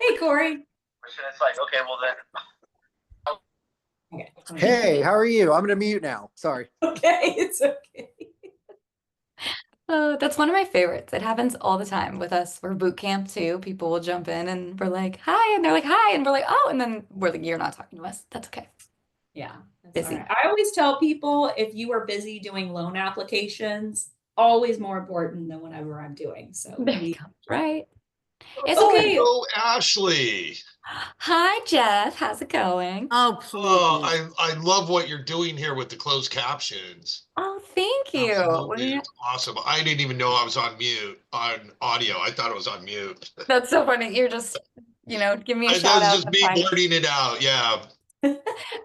Hey, Corey. It's like, okay, well then. Okay. Hey, how are you? I'm gonna mute now. Sorry. Okay, it's okay. That's one of my favorites. It happens all the time with us. We're boot camp too. People will jump in and we're like, hi, and they're like, hi, and we're like, oh, and then we're like, you're not talking to us. That's okay. Yeah, that's all Busy. right. I always tell people if you are busy doing loan applications, always more important than whatever I'm doing. So There you go. Right. It's Okay. Oh, Ashley. Hi, Jeff. How's it going? Oh, Oh, please. I love what you're doing here with the closed captions. Oh, thank you. Absolutely. It's awesome. I didn't even know I was on mute on audio. I thought it was on mute. That's so funny. You're just, give me a shout That's out just to me find. blurting it out. Yeah. No,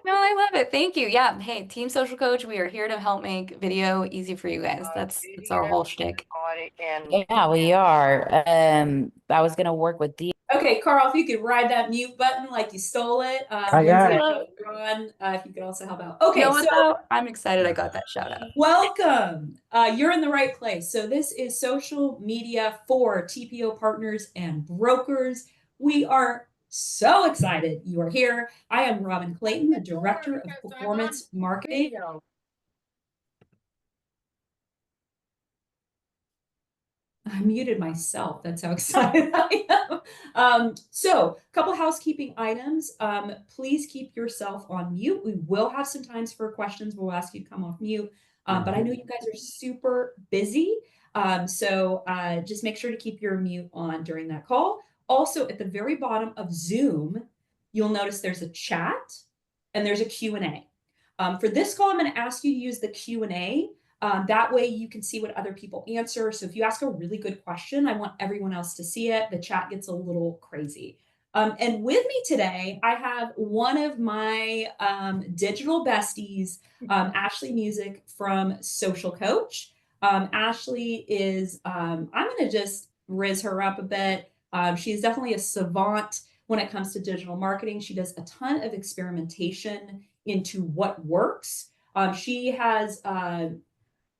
I love it. Thank you. Yeah. Hey, Team Social Coach, we are here to help make video easy for you guys. That's our whole shtick. Yeah, we are. I was gonna work with D. Okay, Carl, if you could ride that mute button like you stole it. I got it. Ron, if you could also help out. Okay, You know what, so though? I'm excited I got that shout out. welcome. You're in the right place. So this is social media for TPO partners and brokers. We are so excited you are here. I am Robin Clayton, the Director of Performance Marketing. I muted myself. That's how excited I am. So, a couple housekeeping items. Please keep yourself on mute. We will have some times for questions. We'll ask you to come off mute. But I know you guys are super busy. So just make sure to keep your mute on during that call. Also, at the very bottom of Zoom, you'll notice there's a chat and there's a Q&A. For this call, I'm going to ask you to use the Q&A. That way you can see what other people answer. So if you ask a really good question, I want everyone else to see it. The chat gets a little crazy. And with me today, I have one of my digital besties, Ashley Music from Social Coach. Ashley is, I'm going to just riz her up a bit. She's definitely a savant when it comes to digital marketing. She does a ton of experimentation into what works. She has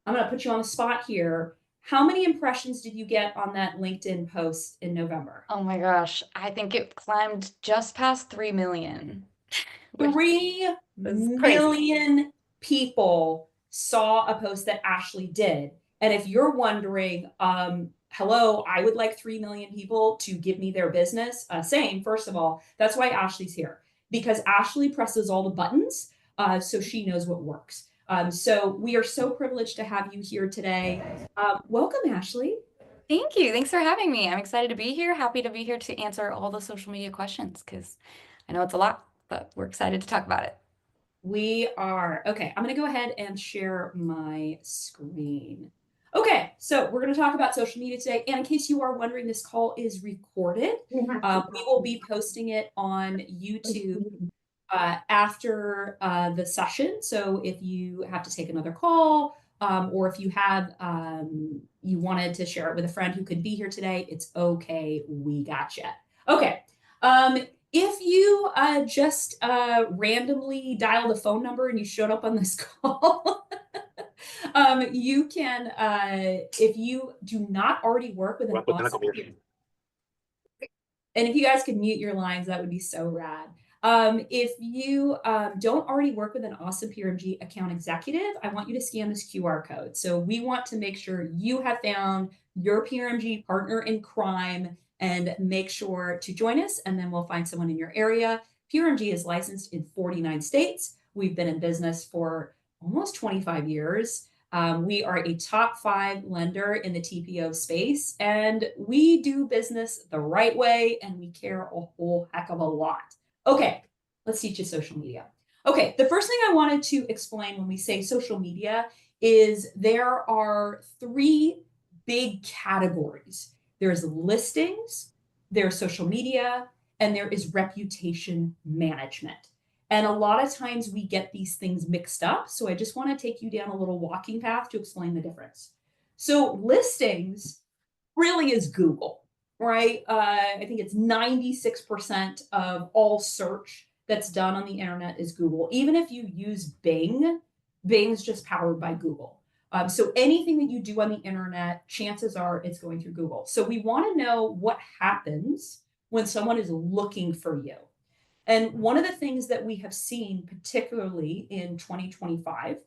I'm going to put you on the spot here. How many impressions did you get on that LinkedIn post in November? Oh my gosh. I think it climbed just past 3 million. 3 million people saw a post that Ashley did. And if you're wondering, hello, I would like 3 million people to give me their business. Same, first of all, that's why Ashley's here, because Ashley presses all the buttons so she knows what works. So we are so privileged to have you here today. Welcome, Ashley. Thank you. Thanks for having me. I'm excited to be here. Happy to be here to answer all the social media questions because I know it's a lot, but we're excited to talk about it. We are. Okay, I'm going to go ahead and share my screen. Okay, so we're going to talk about social media today. And in case you are wondering, this call is recorded. We will be posting it on YouTube after the session. So if you have to take another call or if you have you wanted to share it with a friend who could be here today, it's okay. We gotcha. Okay. If you just randomly dialed a phone number and you showed up on this call, you can, if you do not already work with an awesome, and if you guys could mute your lines, that would be so rad. If you don't already work with an awesome PRMG account executive, I want you to scan this QR code. So we want to make sure you have found your PRMG partner in crime and make sure to join us, and then we'll find someone in your area. PRMG is licensed in 49 states. We've been in business for almost 25 years. We are a top 5 lender in the TPO space, and we do business the right way, and we care a whole heck of a lot. Okay, let's teach you social media. Okay, the first thing I wanted to explain when we say social media is there are 3 big categories. There's listings, there's social media, and there is reputation management. And a lot of times we get these things mixed up. So I just want to take you down a little walking path to explain the difference. So listings really is Google, right? I think it's 96% of all search that's done on the internet is Google. Even if you use Bing, Bing's just powered by Google. So anything that you do on the internet, chances are it's going through Google. So we want to know what happens when someone is looking for you. And one of the things that we have seen, particularly in 2025,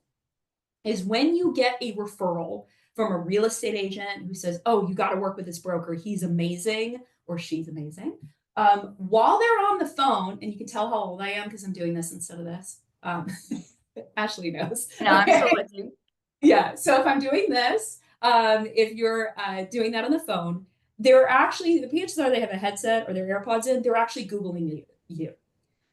is when you get a referral from a real estate agent who says, oh, you got to work with this broker, he's amazing, or she's amazing. While they're on the phone, and you can tell how old I am because I'm doing this instead of this. Ashley knows. No, I'm still with you. Yeah, so if I'm doing this, if you're doing that on the phone, they're actually, the chances are they have a headset or their AirPods in, they're actually Googling you.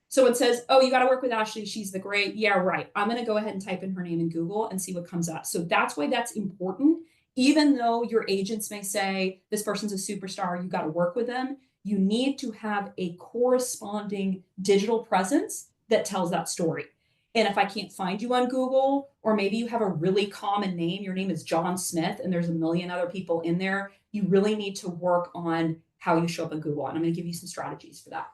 So it says, oh, you got to work with Ashley. She's the great. Yeah, right. I'm going to go ahead and type in her name in Google and see what comes up. So that's why that's important. Even though your agents may say this person's a superstar, you got to work with them, you need to have a corresponding digital presence that tells that story. And if I can't find you on Google, or maybe you have a really common name, your name is John Smith, and there's a million other people in there, you really need to work on how you show up on Google. And I'm going to give you some strategies for that.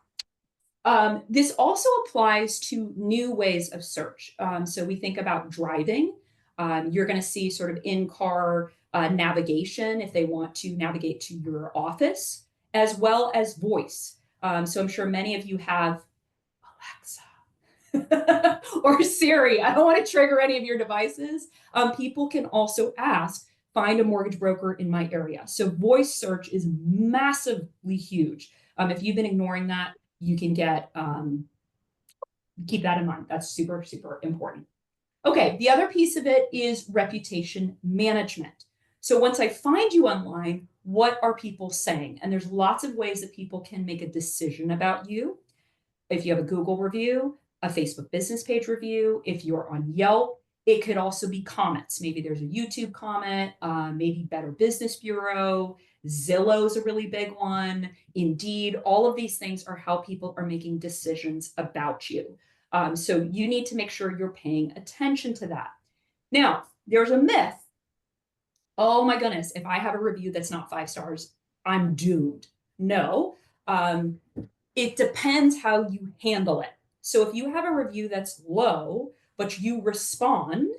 This also applies to new ways of search. So we think about driving. You're going to see sort of in-car navigation if they want to navigate to your office, as well as voice. So I'm sure many of you have Alexa or Siri. I don't want to trigger any of your devices. People can also ask, find a mortgage broker in my area. So voice search is massively huge. If you've been ignoring that, you can get, keep that in mind. That's super, super important. Okay, the other piece of it is reputation management. So once I find you online, what are people saying? And there's lots of ways that people can make a decision about you. If you have a Google review, a Facebook business page review, if you're on Yelp, it could also be comments. Maybe there's a YouTube comment, maybe Better Business Bureau, Zillow's a really big one. Indeed, all of these things are how people are making decisions about you. So you need to make sure you're paying attention to that. Now, there's a myth. Oh my goodness, if I have a review that's not 5 stars, I'm doomed. No, it depends how you handle it. So if you have a review that's low, but you respond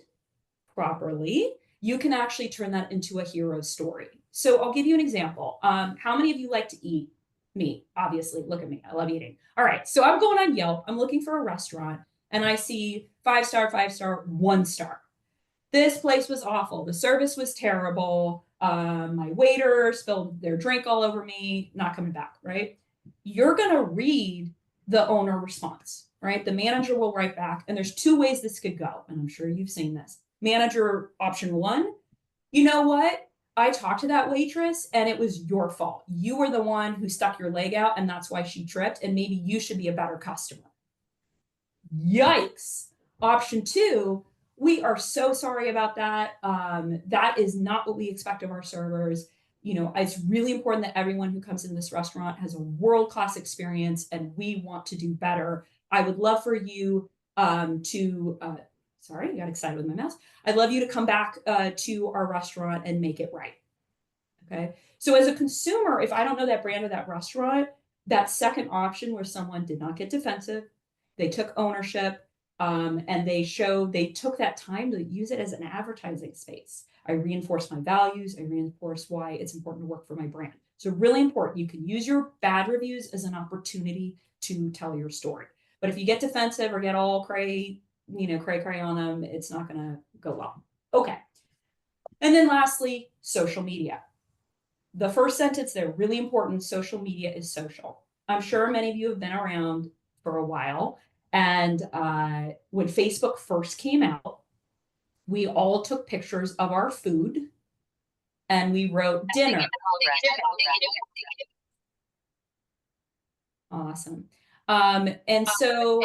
properly, you can actually turn that into a hero story. So I'll give you an example. How many of you like to eat meat? Obviously, look at me. I love eating. All right. So I'm going on Yelp. I'm looking for a restaurant and I see 5 star, 5 star, 1 star. This place was awful. The service was terrible. My waiter spilled their drink all over me. Not coming back, right? You're going to read the owner response, right? The manager will write back. And there's 2 ways this could go. And I'm sure you've seen this. Manager option 1, you know what? I talked to that waitress and it was your fault. You were the one who stuck your leg out and that's why she tripped. And maybe you should be a better customer. Yikes. Option 2, we are so sorry about that. That is not what we expect of our servers. You know, it's really important that everyone who comes in this restaurant has a world-class experience and we want to do better. I would love for you sorry, I got excited with my mouse. I'd love you to come back to our restaurant and make it right. Okay. So as a consumer, if I don't know that brand or that restaurant, that second option where someone did not get defensive, they took ownership, and they took that time to use it as an advertising space. I reinforce my values. I reinforce why it's important to work for my brand. So really important. You can use your bad reviews as an opportunity to tell your story. But if you get defensive or get all cray on them, it's not going to go well. Okay. And then lastly, social media. The first sentence there, really important. Social media is social. I'm sure many of you have been around for a while. And when Facebook first came out, we all took pictures of our food and we wrote dinner. Awesome. And so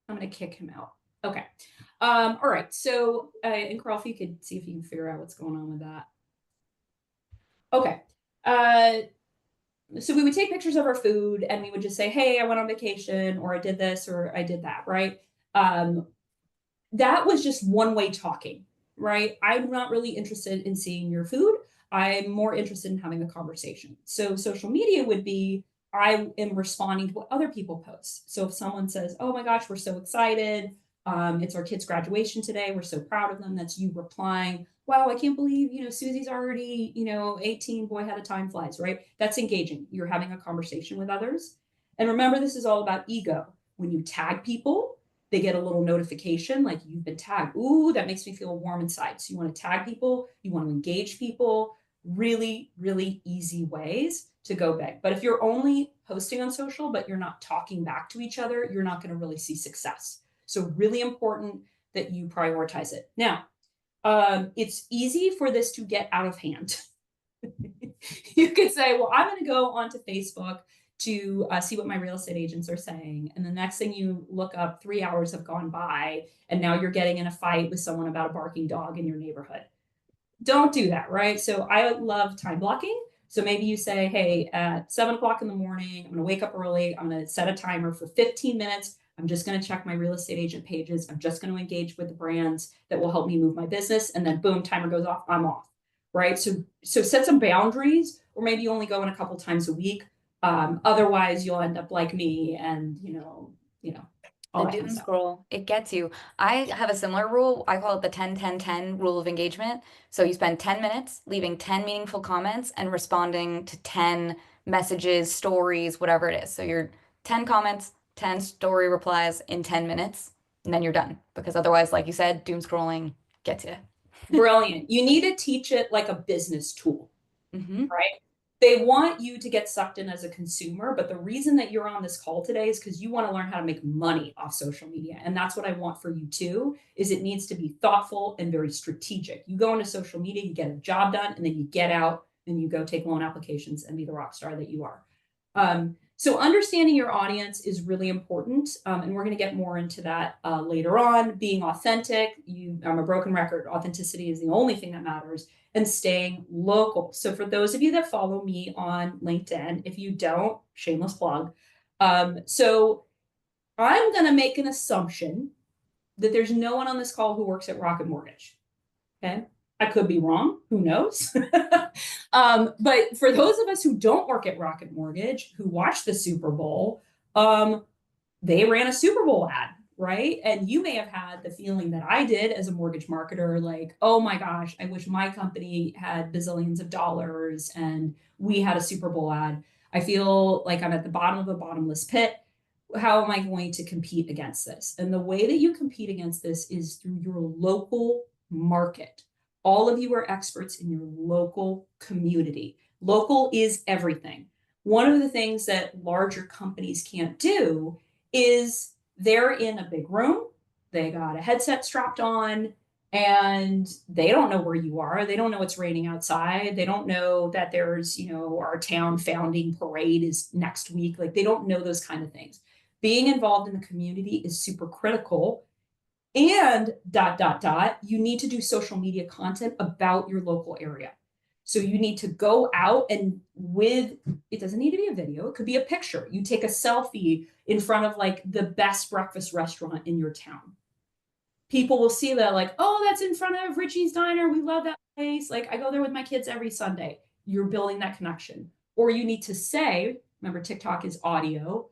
I'm going to kick him out. Okay. All right. So, and Carl, if you could see if you can figure out what's going on with that. Okay. So we would take pictures of our food and we would just say, hey, I went on vacation or I did this or I did that, right? That was just one way talking, right? I'm not really interested in seeing your food. I'm more interested in having a conversation. So social media would be, I am responding to what other people post. So if someone says, oh my gosh, we're so excited, It's our kid's graduation today. We're so proud of them. That's you replying, wow, I can't believe, Susie's already, 18, boy, how the time flies, right? That's engaging. You're having a conversation with others. And remember, this is all about ego. When you tag people, they get a little notification like you've been tagged. Ooh, that makes me feel warm inside. So you want to tag people, you want to engage people, really, really easy ways to go big. But if you're only posting on social, but you're not talking back to each other, you're not going to really see success. So really important that you prioritize it. Now, it's easy for this to get out of hand. You could say, well, I'm going to go onto Facebook to see what my real estate agents are saying. And the next thing you look up, 3 hours have gone by, and now you're getting in a fight with someone about a barking dog in your neighborhood. Don't do that, right? So I love time blocking. So maybe you say, hey, at 7 o'clock in the morning, I'm going to wake up early. I'm going to set a timer for 15 minutes. I'm just going to check my real estate agent pages. I'm just going to engage with the brands that will help me move my business. And then boom, timer goes off. I'm off, right? So set some boundaries, or maybe you only go in a couple times a week. Otherwise, you'll end up like me, and all The that kind doom of stuff. scroll, it gets you. I have a similar rule. I call it the 10-10-10 rule of engagement. So you spend 10 minutes leaving 10 meaningful comments and responding to 10 messages, stories, whatever it is. So you're 10 comments, 10 story replies in 10 minutes, and then you're done. Because otherwise, like you said, doom scrolling gets you. Brilliant. You need to teach it like a business tool. Mm-hmm. Right? They want you to get sucked in as a consumer, but the reason that you're on this call today is because you want to learn how to make money off social media. And that's what I want for you too, is it needs to be thoughtful and very strategic. You go into social media, you get a job done, and then you get out and you go take loan applications and be the rock star that you are. So understanding your audience is really important. And we're going to get more into that later on. Being authentic, I'm a broken record. Authenticity is the only thing that matters. And staying local. So for those of you that follow me on LinkedIn, if you don't, shameless plug. So I'm going to make an assumption that there's no one on this call who works at Rocket Mortgage. Okay. I could be wrong. Who knows? But for those of us who don't work at Rocket Mortgage, who watch the Super Bowl, they ran a Super Bowl ad, right? And you may have had the feeling that I did as a mortgage marketer, like, oh my gosh, I wish my company had bazillions of dollars and we had a Super Bowl ad. I feel like I'm at the bottom of a bottomless pit. How am I going to compete against this? And the way that you compete against this is through your local market. All of you are experts in your local community. Local is everything. One of the things that larger companies can't do is they're in a big room, they got a headset strapped on, and they don't know where you are. They don't know it's raining outside. They don't know that there's, our town founding parade is next week. Like, they don't know those kind of things. Being involved in the community is super critical. And ... you need to do social media content about your local area. So you need to go out and it doesn't need to be a video. It could be a picture. You take a selfie in front of like the best breakfast restaurant in your town. People will see that like, oh, that's in front of Richie's Diner. We love that place. Like, I go there with my kids every Sunday. You're building that connection. Or you need to say, remember, TikTok is audio.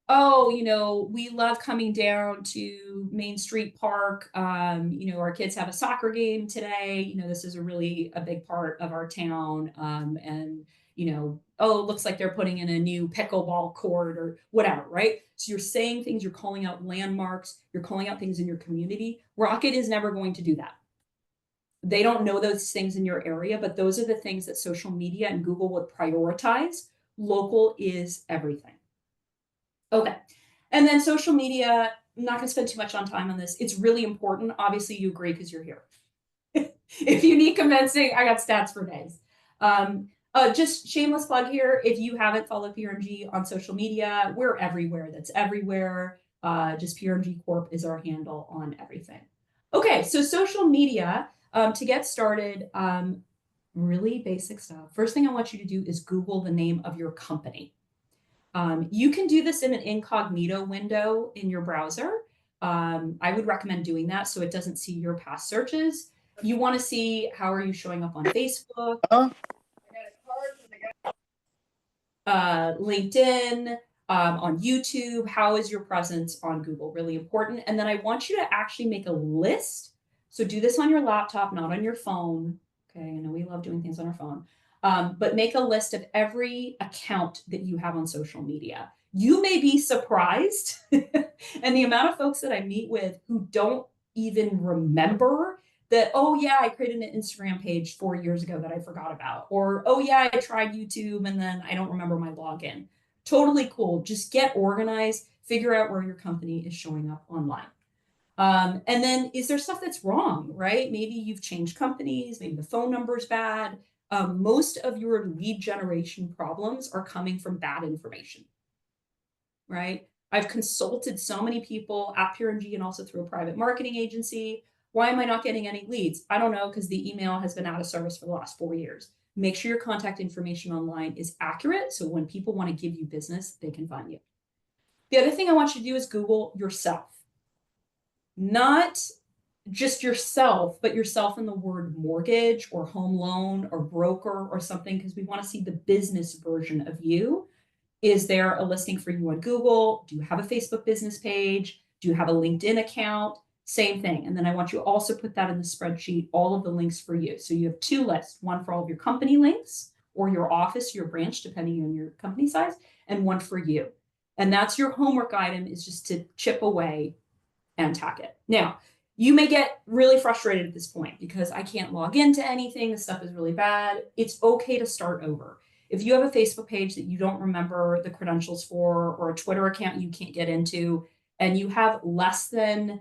Oh, we love coming down to Main Street Park. Our kids have a soccer game today. This is a big part of our town. And oh, it looks like they're putting in a new pickleball court or whatever, right? So you're saying things, you're calling out landmarks, you're calling out things in your community. Rocket is never going to do that. They don't know those things in your area, but those are the things that social media and Google would prioritize. Local is everything. Okay. And then social media, I'm not going to spend too much on time on this. It's really important. Obviously, you agree because you're here. If you need convincing, I got stats for days. Just shameless plug here. If you haven't followed PRMG on social media, we're everywhere. That's everywhere. Just PRMG Corp is our handle on everything. Okay, so social media, to get started, really basic stuff. First thing I want you to do is Google the name of your company. You can do this in an incognito window in your browser. I would recommend doing that so it doesn't see your past searches. You want to see how are you showing up on Facebook, LinkedIn, on YouTube? How is your presence on Google? Really important. And then I want you to actually make a list. So do this on your laptop, not on your phone. Okay, I know we love doing things on our phone. But make a list of every account that you have on social media. You may be surprised. And the amount of folks that I meet with who don't even remember that, oh yeah, I created an Instagram page 4 years ago that I forgot about. Or, oh yeah, I tried YouTube and then I don't remember my login. Totally cool. Just get organized, figure out where your company is showing up online. And then is there stuff that's wrong, right? Maybe you've changed companies, maybe the phone number is bad. Most of your lead generation problems are coming from bad information, right? I've consulted so many people at PRMG and also through a private marketing agency. Why am I not getting any leads? I don't know, because the email has been out of service for the last 4 years. Make sure your contact information online is accurate, so when people want to give you business, they can find you. The other thing I want you to do is Google yourself. Not just yourself, but yourself in the word mortgage or home loan or broker or something, because we want to see the business version of you. Is there a listing for you on Google? Do you have a Facebook business page? Do you have a LinkedIn account? Same thing. And then I want you to also put that in the spreadsheet, all of the links for you. So you have two lists, one for all of your company links or your office, your branch, depending on your company size, and one for you. And that's your homework item, is just to chip away and tack it. Now, you may get really frustrated at this point because I can't log into anything. The stuff is really bad. It's okay to start over. If you have a Facebook page that you don't remember the credentials for, or a Twitter account you can't get into, and you have less than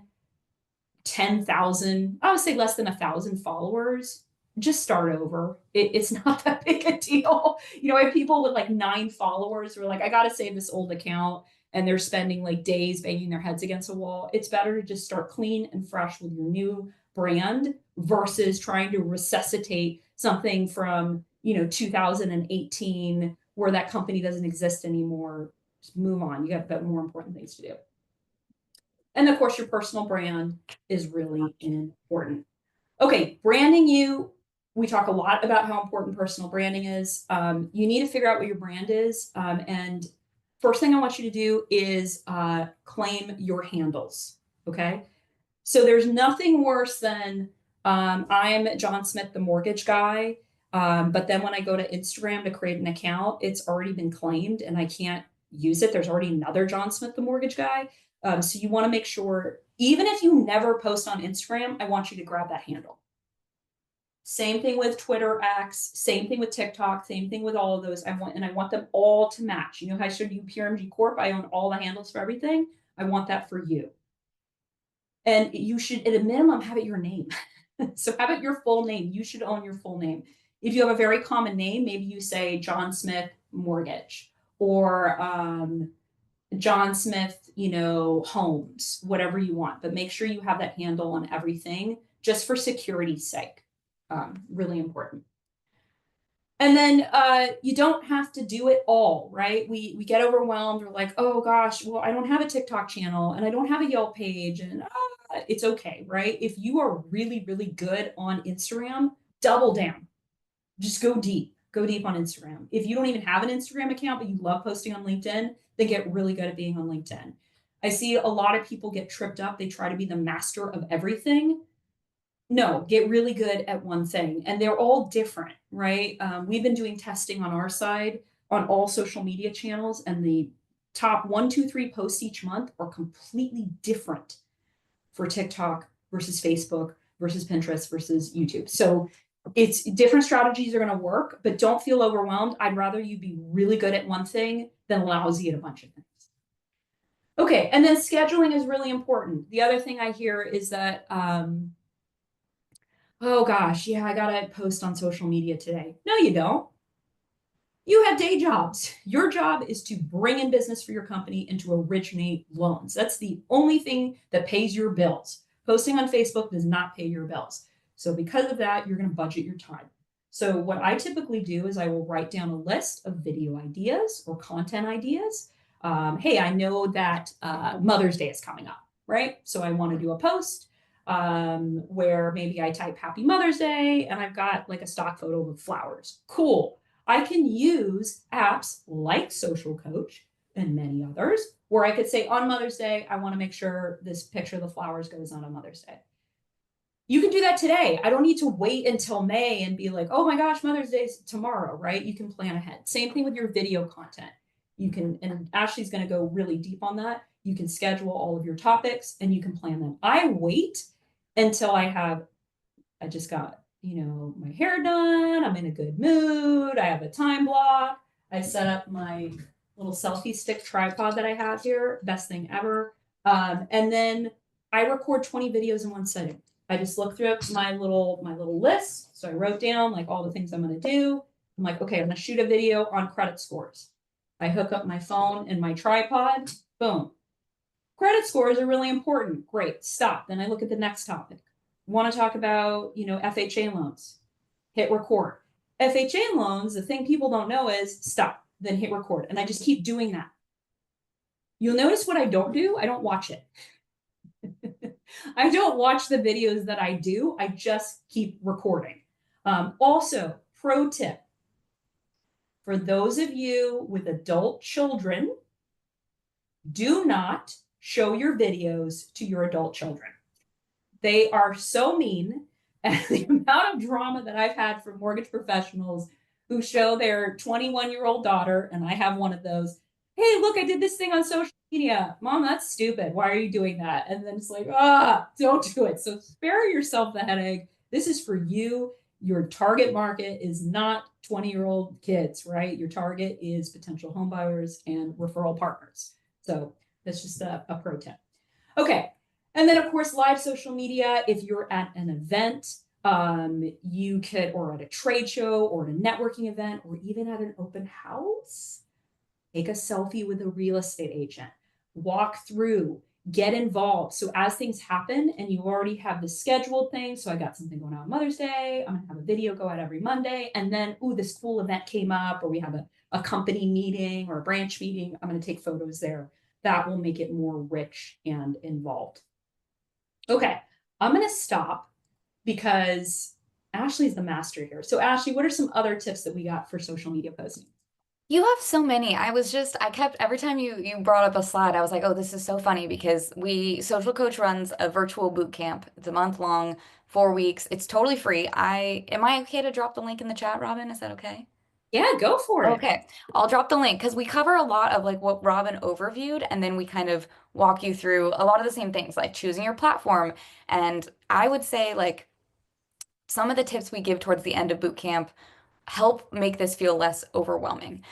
10,000, I would say less than 1,000 followers, just start over. It's not that big a deal. You know, I have people with like 9 followers who are like, I got to save this old account, and they're spending like days banging their heads against a wall. It's better to just start clean and fresh with your new brand versus trying to resuscitate something from, 2018 where that company doesn't exist anymore. Just move on. You got more important things to do. And of course, your personal brand is really important. Okay, branding you. We talk a lot about how important personal branding is. You need to figure out what your brand is. And first thing I want you to do is claim your handles, okay? So there's nothing worse than I'm John Smith, the mortgage guy, but then when I go to Instagram to create an account, it's already been claimed and I can't use it. There's already another John Smith, the mortgage guy. So you want to make sure, even if you never post on Instagram, I want you to grab that handle. Same thing with Twitter X, same thing with TikTok, same thing with all of those. I want them all to match. You know how I showed you PRMG Corp? I own all the handles for everything. I want that for you. And you should, at a minimum, have it your name. So have it your full name. You should own your full name. If you have a very common name, maybe you say John Smith Mortgage or John Smith, Homes, whatever you want. But make sure you have that handle on everything just for security's sake. Really important. And then you don't have to do it all, right? We get overwhelmed. We're like, oh gosh, well, I don't have a TikTok channel and I don't have a Yelp page, and it's okay, right? If you are really, really good on Instagram, double down. Just go deep. Go deep on Instagram. If you don't even have an Instagram account, but you love posting on LinkedIn, then get really good at being on LinkedIn. I see a lot of people get tripped up. They try to be the master of everything. No, get really good at one thing. And they're all different, right? We've been doing testing on our side on all social media channels, and the top 1, 2, 3 posts each month are completely different for TikTok versus Facebook versus Pinterest versus YouTube. So it's different strategies are going to work, but don't feel overwhelmed. I'd rather you be really good at one thing than lousy at a bunch of things. Okay, and then scheduling is really important. The other thing I hear is that, oh gosh, yeah, I gotta post on social media today. No, you don't. You have day jobs. Your job is to bring in business for your company and to originate loans. That's the only thing that pays your bills. Posting on Facebook does not pay your bills. So because of that, you're going to budget your time. So what I typically do is I will write down a list of video ideas or content ideas. Hey, I know that Mother's Day is coming up, right? So I want to do a post where maybe I type Happy Mother's Day and I've got like a stock photo of flowers. Cool. I can use apps like Social Coach and many others, where I could say on Mother's Day, I want to make sure this picture of the flowers goes on Mother's Day. You can do that today. I don't need to wait until May and be like, oh my gosh, Mother's Day's tomorrow, right? You can plan ahead. Same thing with your video content. You can, and Ashley's going to go really deep on that. You can schedule all of your topics and you can plan them. I wait until I just got, my hair done. I'm in a good mood. I have a time block. I set up my little selfie stick tripod that I have here. Best thing ever. And then I record 20 videos in one sitting. I just look through my little list. So I wrote down like all the things I'm going to do. I'm like, okay, I'm going to shoot a video on credit scores. I hook up my phone and my tripod. Boom. Credit scores are really important. Great. Stop. Then I look at the next topic. Want to talk about, FHA loans. Hit record. FHA loans, the thing people don't know is stop, then hit record. And I just keep doing that. You'll notice what I don't do. I don't watch it. I don't watch the videos that I do. I just keep recording. Also, pro tip. For those of you with adult children, do not show your videos to your adult children. They are so mean. And the amount of drama that I've had from mortgage professionals who show their 21-year-old daughter, and I have one of those, hey, look, I did this thing on social media. Mom, that's stupid. Why are you doing that? And then it's like, don't do it. So spare yourself the headache. This is for you. Your target market is not 20-year-old kids, right? Your target is potential home buyers and referral partners. So that's just a pro tip. Okay. And then, of course, live social media. If you're at an event, you could, or at a trade show, or at a networking event, or even at an open house, take a selfie with a real estate agent, walk through, get involved. So as things happen and you already have the scheduled thing, so I got something going on Mother's Day, I'm gonna have a video go out every Monday, and then, this cool event came up, or we have a company meeting or a branch meeting, I'm gonna take photos there. That will make it more rich and involved. Okay, I'm gonna stop because Ashley's the master here. So Ashley, what are some other tips that we got for social media posting? You have so many. I kept, every time you brought up a slide, I was like, oh, this is so funny because Social Coach runs a virtual boot camp. It's a month long, 4 weeks. It's totally free. Am I okay to drop the link in the chat, Robin? Is that okay? Yeah, go for it. Okay, I'll drop the link because we cover a lot of like what Robin overviewed, and then we kind of walk you through a lot of the same things like choosing your platform. And I would say like some of the tips we give towards the end of boot camp help make this feel less overwhelming.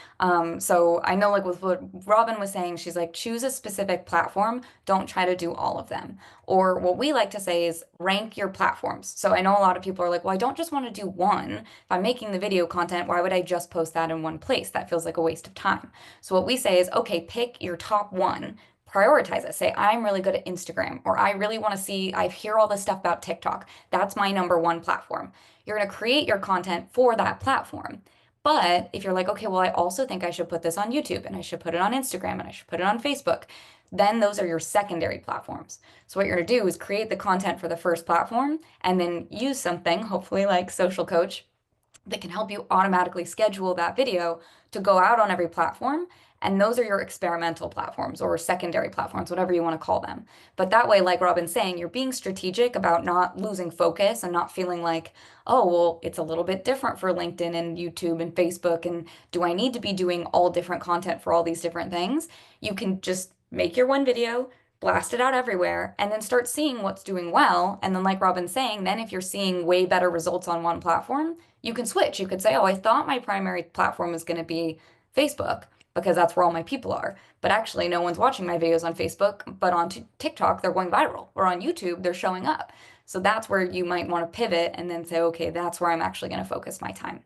So I know like with what Robin was saying, she's like, choose a specific platform. Don't try to do all of them. Or what we like to say is rank your platforms. So I know a lot of people are like, well, I don't just want to do one. If I'm making the video content, why would I just post that in one place? That feels like a waste of time. So what we say is, okay, pick your top one. Prioritize it. Say, I'm really good at Instagram, or I really want to I hear all this stuff about TikTok. That's my number one platform. You're going to create your content for that platform. But if you're like, okay, well, I also think I should put this on YouTube, and I should put it on Instagram, and I should put it on Facebook, then those are your secondary platforms. So what you're going to do is create the content for the first platform and then use something, hopefully like Social Coach, that can help you automatically schedule that video to go out on every platform. And those are your experimental platforms or secondary platforms, whatever you want to call them. But that way, like Robin's saying, you're being strategic about not losing focus and not feeling like, oh, well, it's a little bit different for LinkedIn and YouTube and Facebook. And do I need to be doing all different content for all these different things? You can just make your one video, blast it out everywhere, and then start seeing what's doing well. And then, like Robin's saying, then if you're seeing way better results on one platform, you can switch. You could say, oh, I thought my primary platform was going to be Facebook because that's where all my people are. But actually, no one's watching my videos on Facebook, but on TikTok, they're going viral. Or on YouTube, they're showing up. So that's where you might want to pivot and then say, okay, that's where I'm actually going to focus my time.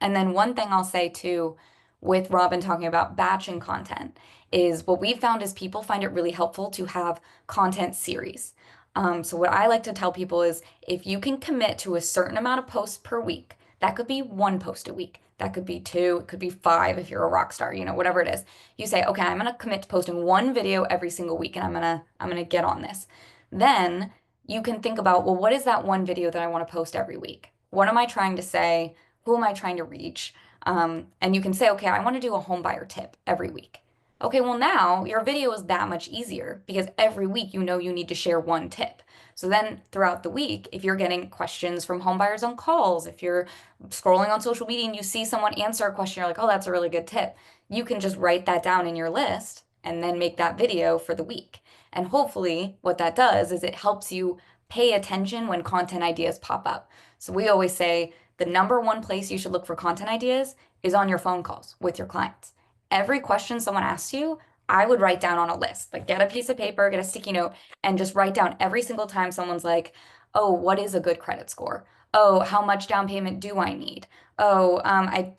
And then one thing I'll say too, with Robin talking about batching content, is what we've found is people find it really helpful to have content series. So what I like to tell people is if you can commit to a certain amount of posts per week, that could be one post a week. That could be two, it could be five if you're a rock star, whatever it is. You say, okay, I'm gonna commit to posting one video every single week and I'm gonna get on this. Then you can think about, well, what is that one video that I want to post every week? What am I trying to say? Who am I trying to reach? And you can say, okay, I want to do a home buyer tip every week. Okay, well now your video is that much easier because every week you know you need to share one tip. So then throughout the week, if you're getting questions from home buyers on calls, if you're scrolling on social media and you see someone answer a question, you're like, oh, that's a really good tip. You can just write that down in your list and then make that video for the week. And hopefully what that does is it helps you pay attention when content ideas pop up. So we always say the number one place you should look for content ideas is on your phone calls with your clients. Every question someone asks you, I would write down on a list. Like get a piece of paper, get a sticky note, and just write down every single time someone's like, oh, what is a good credit score? Oh, how much down payment do I need? Oh,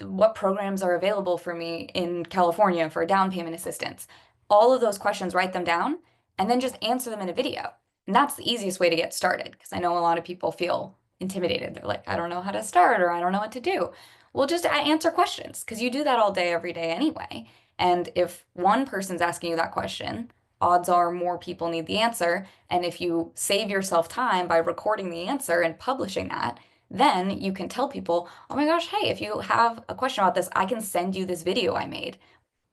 what programs are available for me in California for down payment assistance? All of those questions, write them down, and then just answer them in a video. And that's the easiest way to get started because I know a lot of people feel intimidated. They're like, I don't know how to start or I don't know what to do. Well, just answer questions because you do that all day, every day anyway. And if one person's asking you that question, odds are more people need the answer. And if you save yourself time by recording the answer and publishing that, then you can tell people, oh my gosh, hey, if you have a question about this, I can send you this video I made.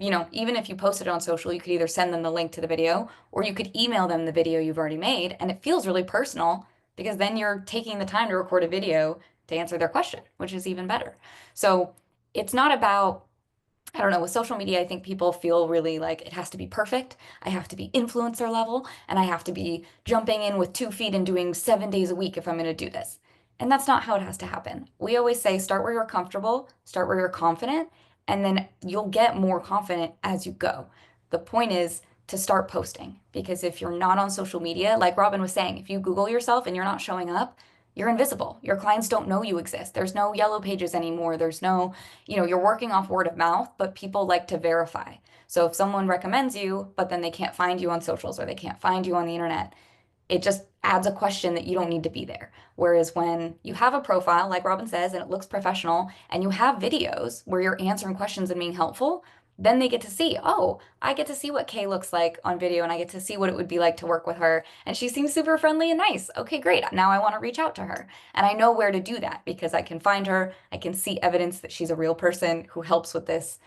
You know, even if you posted it on social, you could either send them the link to the video or you could email them the video you've already made. And it feels really personal because then you're taking the time to record a video to answer their question, which is even better. So it's not about, I don't know, with social media, I think people feel really like it has to be perfect. I have to be influencer level and I have to be jumping in with 2 feet and doing 7 days a week if I'm going to do this. And that's not how it has to happen. We always say start where you're comfortable, start where you're confident, and then you'll get more confident as you go. The point is to start posting because if you're not on social media, like Robin was saying, if you Google yourself and you're not showing up, you're invisible. Your clients don't know you exist. There's no yellow pages anymore. There's no, you're working off word of mouth, but people like to verify. So if someone recommends you, but then they can't find you on socials or they can't find you on the internet, it just adds a question that you don't need to be there. Whereas when you have a profile, like Robin says, and it looks professional, and you have videos where you're answering questions and being helpful, then they get to see, oh, I get to see what Kay looks like on video and I get to see what it would be like to work with her. And she seems super friendly and nice. Okay, great. Now I want to reach out to her. And I know where to do that because I can find her. I can see evidence that she's a real person who helps with this.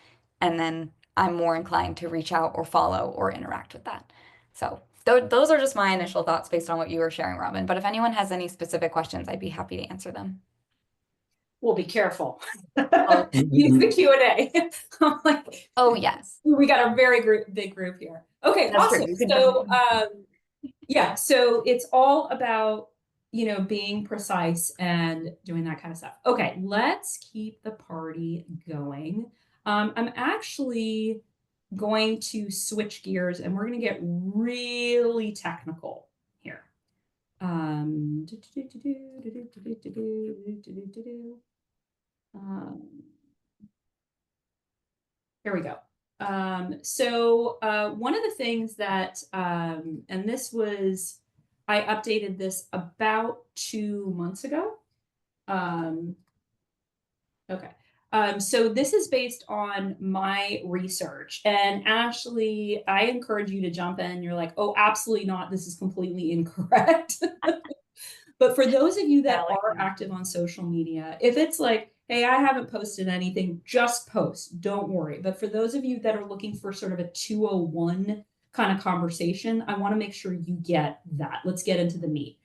And then I'm more inclined to reach out or follow or interact with that. So those are just my initial thoughts based on what you were sharing, Robin. But if anyone has any specific questions, I'd be happy to answer them. We'll be careful. Oh. Use the Q&A. I'm like, Oh, yes. we got a very big group here. Okay, That's true. awesome. You can So, definitely- yeah, so it's all about, being precise and doing that kind of stuff. Okay, let's keep the party going. I'm actually going to switch gears and we're going to get really technical here. Here we go. So one of the things that, and this was, I updated this about 2 months ago. Okay. So this is based on my research. And Ashley, I encourage you to jump in. You're like, oh, absolutely not. This is completely incorrect. But for those of you that are active on social media, if it's like, hey, I haven't posted anything, just post, don't worry. But for those of you that are looking for sort of a 201 kind of conversation, I want to make sure you get that. Let's get into the meat.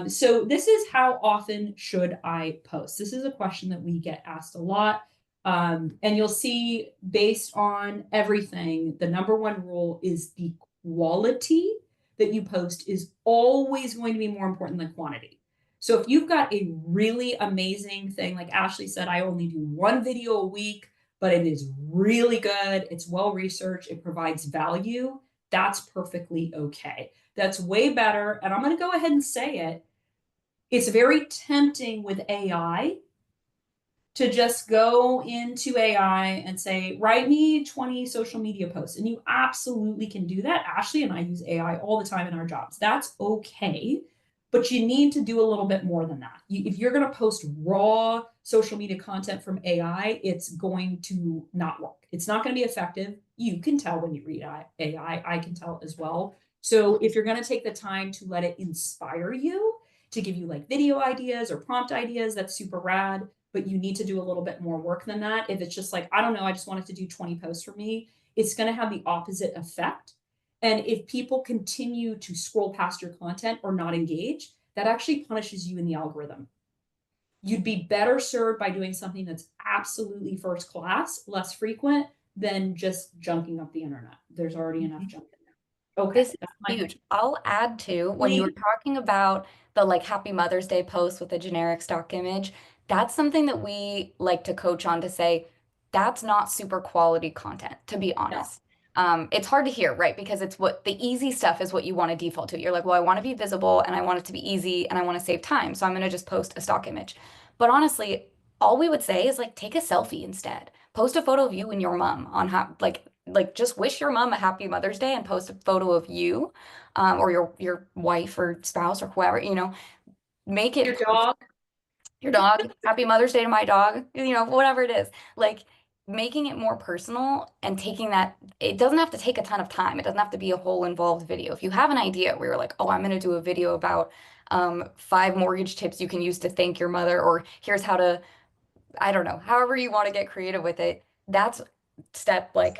So this is how often should I post? This is a question that we get asked a lot. And you'll see based on everything, the number one rule is the quality that you post is always going to be more important than quantity. So if you've got a really amazing thing, like Ashley said, I only do one video a week, but it is really good. It's well researched. It provides value. That's perfectly okay. That's way better. And I'm going to go ahead and say it. It's very tempting with AI to just go into AI and say, write me 20 social media posts. And you absolutely can do that. Ashley and I use AI all the time in our jobs. That's okay. But you need to do a little bit more than that. If you're going to post raw social media content from AI, it's going to not work. It's not going to be effective. You can tell when you read AI. I can tell as well. So if you're going to take the time to let it inspire you, to give you like video ideas or prompt ideas, that's super rad. But you need to do a little bit more work than that. If it's just like, I don't know, I just wanted to do 20 posts for me, it's going to have the opposite effect. And if people continue to scroll past your content or not engage, that actually punishes you in the algorithm. You'd be better served by doing something that's absolutely first class, less frequent than just junking up the internet. There's already enough junk in there. Okay. This is huge. I'll add to when you were Please. talking about the like Happy Mother's Day post with a generic stock image, that's something that we like to coach on to say that's not super quality content, to be honest. It's hard to hear, right? Because it's what the easy stuff is what you want to default to. You're like, well, I want to be visible and I want it to be easy and I want to save time. So I'm going to just post a stock image. But honestly, all we would say is like take a selfie instead. Post a photo of you and your mom on how like just wish your mom a happy Mother's Day and post a photo of you or your wife or spouse or whoever, make Your it dog. your dog, happy Mother's Day to my dog, whatever it is. Like making it more personal and taking that, it doesn't have to take a ton of time. It doesn't have to be a whole involved video. If you have an idea where you're like, oh, I'm going to do a video about 5 mortgage tips you can use to thank your mother, or here's how to, I don't know, however you want to get creative with it, that's step like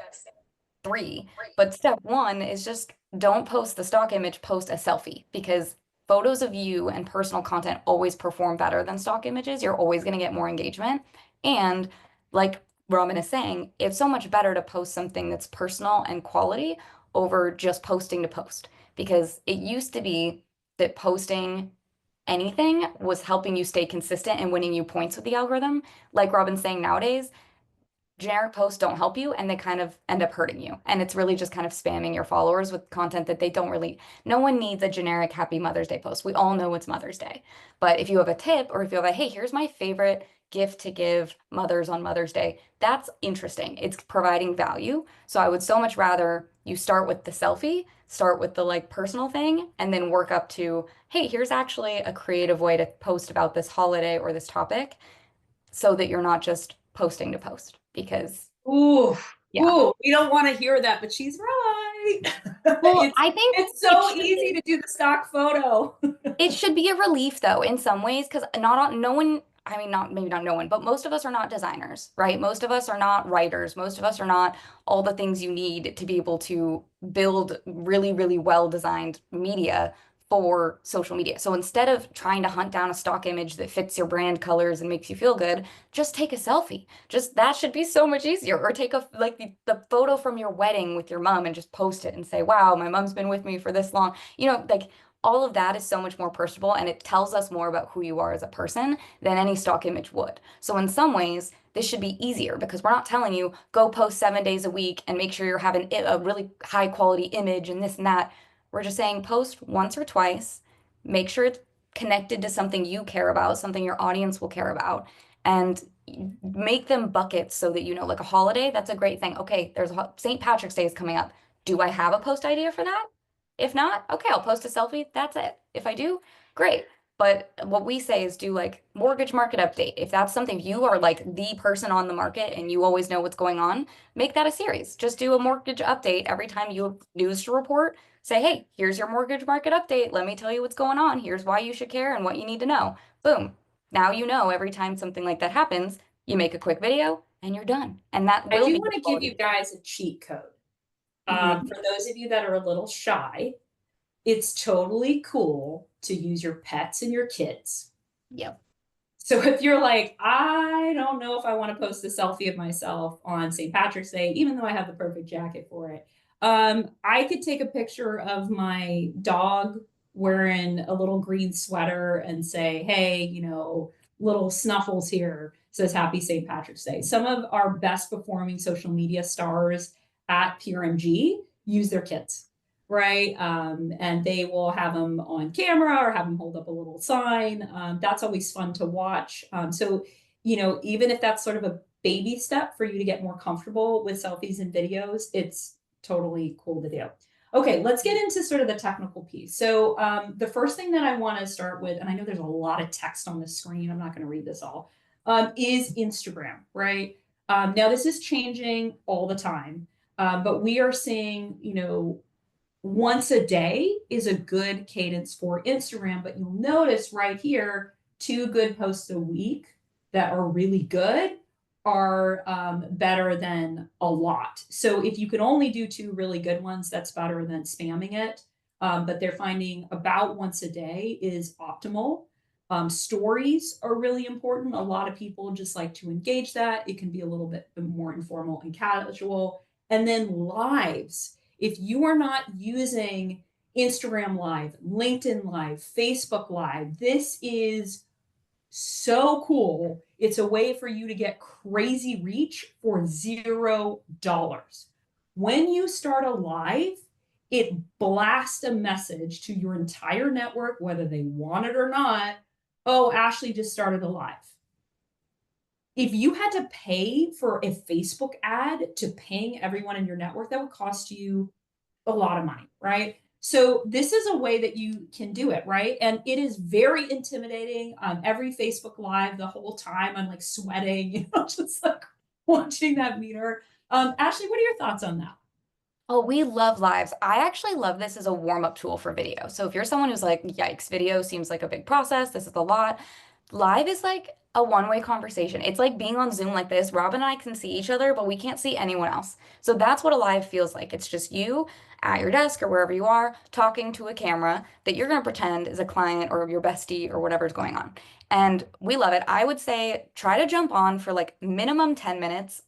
3. But step 1 is just don't post the stock image, post a selfie because photos of you and personal content always perform better than stock images. You're always going to get more engagement. And like Robin is saying, it's so much better to post something that's personal and quality over just posting to post because it used to be that posting anything was helping you stay consistent and winning you points with the algorithm. Like Robin's saying nowadays, generic posts don't help you and they kind of end up hurting you. And it's really just kind of spamming your followers with content that they don't really, no one needs a generic Happy Mother's Day post. We all know it's Mother's Day. But if you have a tip or if you have a, hey, here's my favorite gift to give mothers on Mother's Day, that's interesting. It's providing value. So I would so much rather you start with the selfie, start with the like personal thing, and then work up to, hey, here's actually a creative way to post about this holiday or this topic so that you're not just posting to post because Ooh, yeah. ooh, we don't want to hear that, but she's right. Well, I think it's so easy to do the stock photo. it should be a relief though in some ways because no one, I mean not maybe not no one, but most of us are not designers, right? Most of us are not writers. Most of us are not all the things you need to be able to build really, really well designed media for social media. So instead of trying to hunt down a stock image that fits your brand colors and makes you feel good, just take a selfie. Just that should be so much easier. Or take a like the photo from your wedding with your mom and just post it and say, wow, my mom's been with me for this long. Like all of that is so much more personable and it tells us more about who you are as a person than any stock image would. So in some ways, this should be easier because we're not telling you go post 7 days a week and make sure you're having a really high quality image and this and that. We're just saying post once or twice, make sure it's connected to something you care about, something your audience will care about, and make them buckets so that like a holiday, that's a great thing. Okay, there's St. Patrick's Day is coming up. Do I have a post idea for that? If not, okay, I'll post a selfie. That's it. If I do, great. But what we say is do like mortgage market update. If that's something you are like the person on the market and you always know what's going on, make that a series. Just do a mortgage update every time you have news to report. Say, hey, here's your mortgage market update. Let me tell you what's going on. Here's why you should care and what you need to know. Boom. Now you know every time something like that happens, you make a quick video and you're done. And that I will do be want to give you guys a cheat code. For those of you that are a little shy, it's totally cool to use your pets and your kids. Yep. So if you're like, I don't know if I want to post a selfie of myself on St. Patrick's Day, even though I have the perfect jacket for it, I could take a picture of my dog wearing a little green sweater and say, hey, little Snuffles here says happy St. Patrick's Day. Some of our best performing social media stars at PRMG use their kids, right? And they will have them on camera or have them hold up a little sign. That's always fun to watch. So, even if that's sort of a baby step for you to get more comfortable with selfies and videos, it's totally cool to do. Okay, let's get into sort of the technical piece. So the first thing that I want to start with, and I know there's a lot of text on the screen, I'm not going to read this all, is Instagram, right? Now this is changing all the time, but we are seeing, once a day is a good cadence for Instagram, but you'll notice right here, 2 good posts a week that are really good are better than a lot. So if you can only do 2 really good ones, that's better than spamming it. But they're finding about once a day is optimal. Stories are really important. A lot of people just like to engage that. It can be a little bit more informal and casual. And then lives. If you are not using Instagram Live, LinkedIn Live, Facebook Live, this is so cool. It's a way for you to get crazy reach for $0. When you start a live, it blasts a message to your entire network, whether they want it or not. Oh, Ashley just started a live. If you had to pay for a Facebook ad to ping everyone in your network, that would cost you a lot of money, right? So this is a way that you can do it, right? And it is very intimidating. Every Facebook Live, the whole time I'm like sweating, just like watching that meter. Ashley, what are your thoughts on that? Oh, we love lives. I actually love this as a warm-up tool for video. So if you're someone who's like, yikes, video seems like a big process, this is a lot. Live is like a one-way conversation. It's like being on Zoom like this. Robin and I can see each other, but we can't see anyone else. So that's what a live feels like. It's just you at your desk or wherever you are talking to a camera that you're going to pretend is a client or your bestie or whatever's going on. And we love it. I would say try to jump on for like minimum 10 minutes,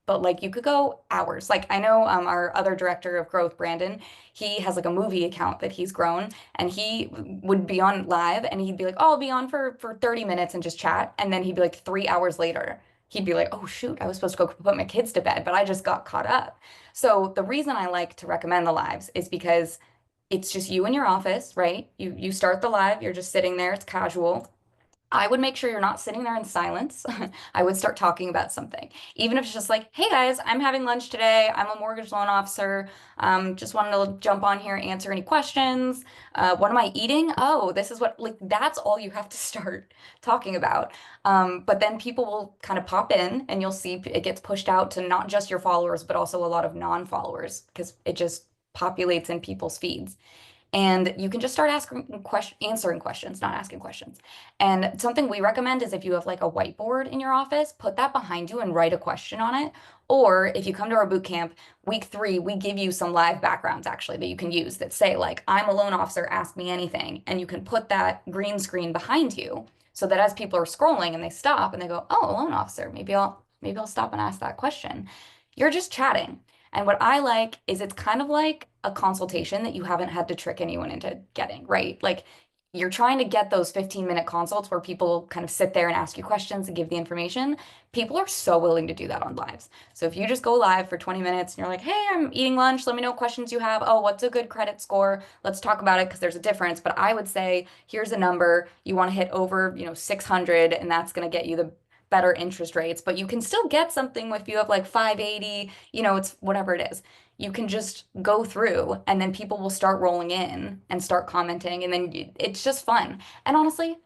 but like you could go hours. Like I know our other director of growth, Brandon, he has like a movie account that he's grown, and he would be on live and he'd be like, oh, I'll be on for 30 minutes and just chat. And then he'd be like 3 hours later, he'd be like, oh shoot, I was supposed to go put my kids to bed, but I just got caught up. So the reason I like to recommend the lives is because it's just you in your office, right? You start the live, you're just sitting there, it's casual. I would make sure you're not sitting there in silence. I would start talking about something. Even if it's just like, hey guys, I'm having lunch today. I'm a mortgage loan officer. Just wanted to jump on here, answer any questions. What am I eating? Oh, this is what, like, that's all you have to start talking about. But then people will kind of pop in and you'll see it gets pushed out to not just your followers, but also a lot of non-followers because it just populates in people's feeds. And you can just start answering questions, not asking questions. And something we recommend is if you have like a whiteboard in your office, put that behind you and write a question on it. Or if you come to our boot camp, week 3, we give you some live backgrounds actually that you can use that say like, I'm a loan officer, ask me anything. And you can put that green screen behind you so that as people are scrolling and they stop and they go, oh, a loan officer, maybe I'll stop and ask that question. You're just chatting. And what I like is it's kind of like a consultation that you haven't had to trick anyone into getting, right? Like you're trying to get those 15-minute consults where people kind of sit there and ask you questions and give the information. People are so willing to do that on lives. So if you just go live for 20 minutes and you're like, hey, I'm eating lunch. Let me know questions you have. Oh, what's a good credit score? Let's talk about it because there's a difference. But I would say, here's a number. You want to hit over, 600, and that's going to get you the better interest rates, but you can still get something if you have like 580, it's whatever it is. You can just go through and then people will start rolling in and start commenting, and then it's just fun. And honestly,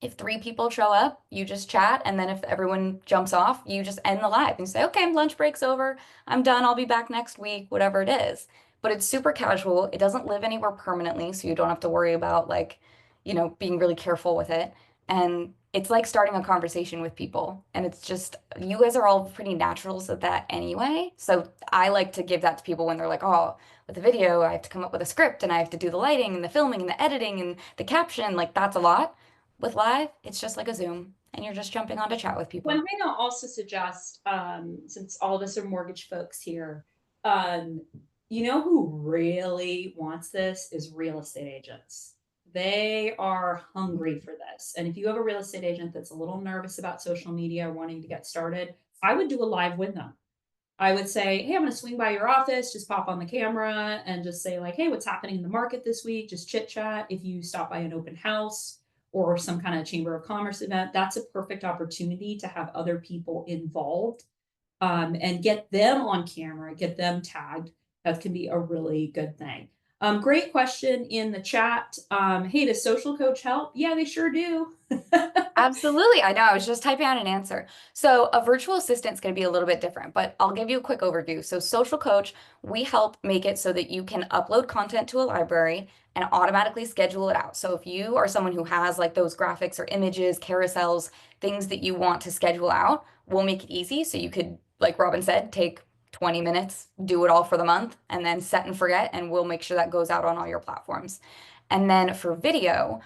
if 3 people show up, you just chat, and then if everyone jumps off, you just end the live and say, okay, lunch break's over. I'm done. I'll be back next week, whatever it is. But it's super casual. It doesn't live anywhere permanently, so you don't have to worry about like, being really careful with it. And it's like starting a conversation with people. And it's just, you guys are all pretty naturals at that anyway. So I like to give that to people when they're like, oh, with the video, I have to come up with a script and I have to do the lighting and the filming and the editing and the caption. Like that's a lot. With live, it's just like a Zoom and you're just jumping on to chat with people. One thing I'll also suggest, since all of us are mortgage folks here, who really wants this is real estate agents. They are hungry for this. And if you have a real estate agent that's a little nervous about social media or wanting to get started, I would do a live with them. I would say, hey, I'm going to swing by your office, just pop on the camera and just say like, hey, what's happening in the market this week? Just chit chat. If you stop by an open house or some kind of chamber of commerce event, that's a perfect opportunity to have other people involved, and get them on camera, get them tagged. That can be a really good thing. Great question in the chat. Hey, does social coach help? Yeah, they sure do. Absolutely. I know. I was just typing out an answer. So a virtual assistant is going to be a little bit different, but I'll give you a quick overview. So Social Coach, we help make it so that you can upload content to a library and automatically schedule it out. So if you are someone who has like those graphics or images, carousels, things that you want to schedule out, we'll make it easy. So you could, like Robin said, take 20 minutes, do it all for the month, and then set and forget, and we'll make sure that goes out on all your platforms. And then for video,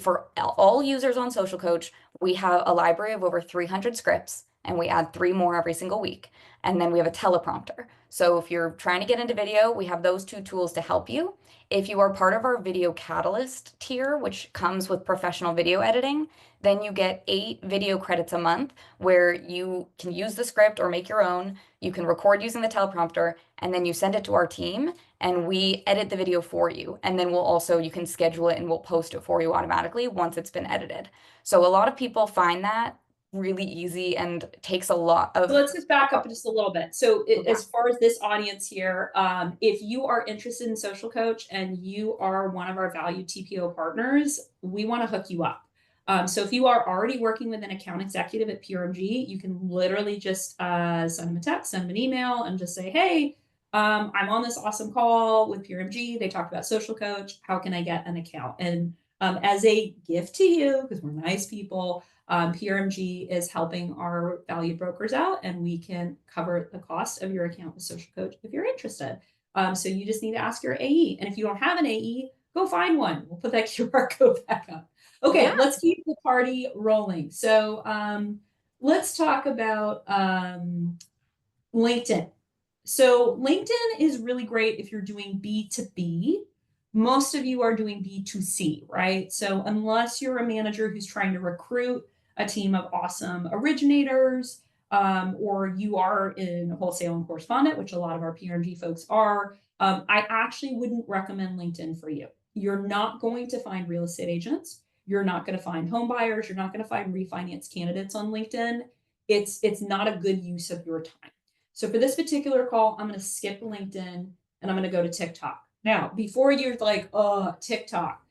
for all users on Social Coach, we have a library of over 300 scripts, and we add 3 more every single week. And then we have a teleprompter. So if you're trying to get into video, we have those 2 tools to help you. If you are part of our Video Catalyst tier, which comes with professional video editing, then you get 8 video credits a month where you can use the script or make your own. You can record using the teleprompter, and then you send it to our team and we edit the video for you. And then you can schedule it and we'll post it for you automatically once it's been edited. So a lot of people find that really easy and takes a lot of. So let's just back up just a little bit. So Yeah. as far as this audience here, if you are interested in Social Coach and you are one of our valued TPO partners, we want to hook you up. So if you are already working with an account executive at PRMG, you can literally just send them a text, send them an email, and just say, hey, I'm on this awesome call with PRMG. They talked about Social Coach. How can I get an account? And as a gift to you, because we're nice people, PRMG is helping our valued brokers out, and we can cover the cost of your account with Social Coach if you're interested. So you just need to ask your AE. And if you don't have an AE, go find one. We'll put that QR code back up. Okay, Yeah. let's keep the party rolling. So let's talk about LinkedIn. So LinkedIn is really great if you're doing B2B. Most of you are doing B2C, right? So unless you're a manager who's trying to recruit a team of awesome originators, or you are in wholesale and correspondent, which a lot of our PRMG folks are, I actually wouldn't recommend LinkedIn for you. You're not going to find real estate agents. You're not going to find home buyers. You're not going to find refinance candidates on LinkedIn. It's not a good use of your time. So for this particular call, I'm going to skip LinkedIn and I'm going to go to TikTok. Now, before you're like, oh, TikTok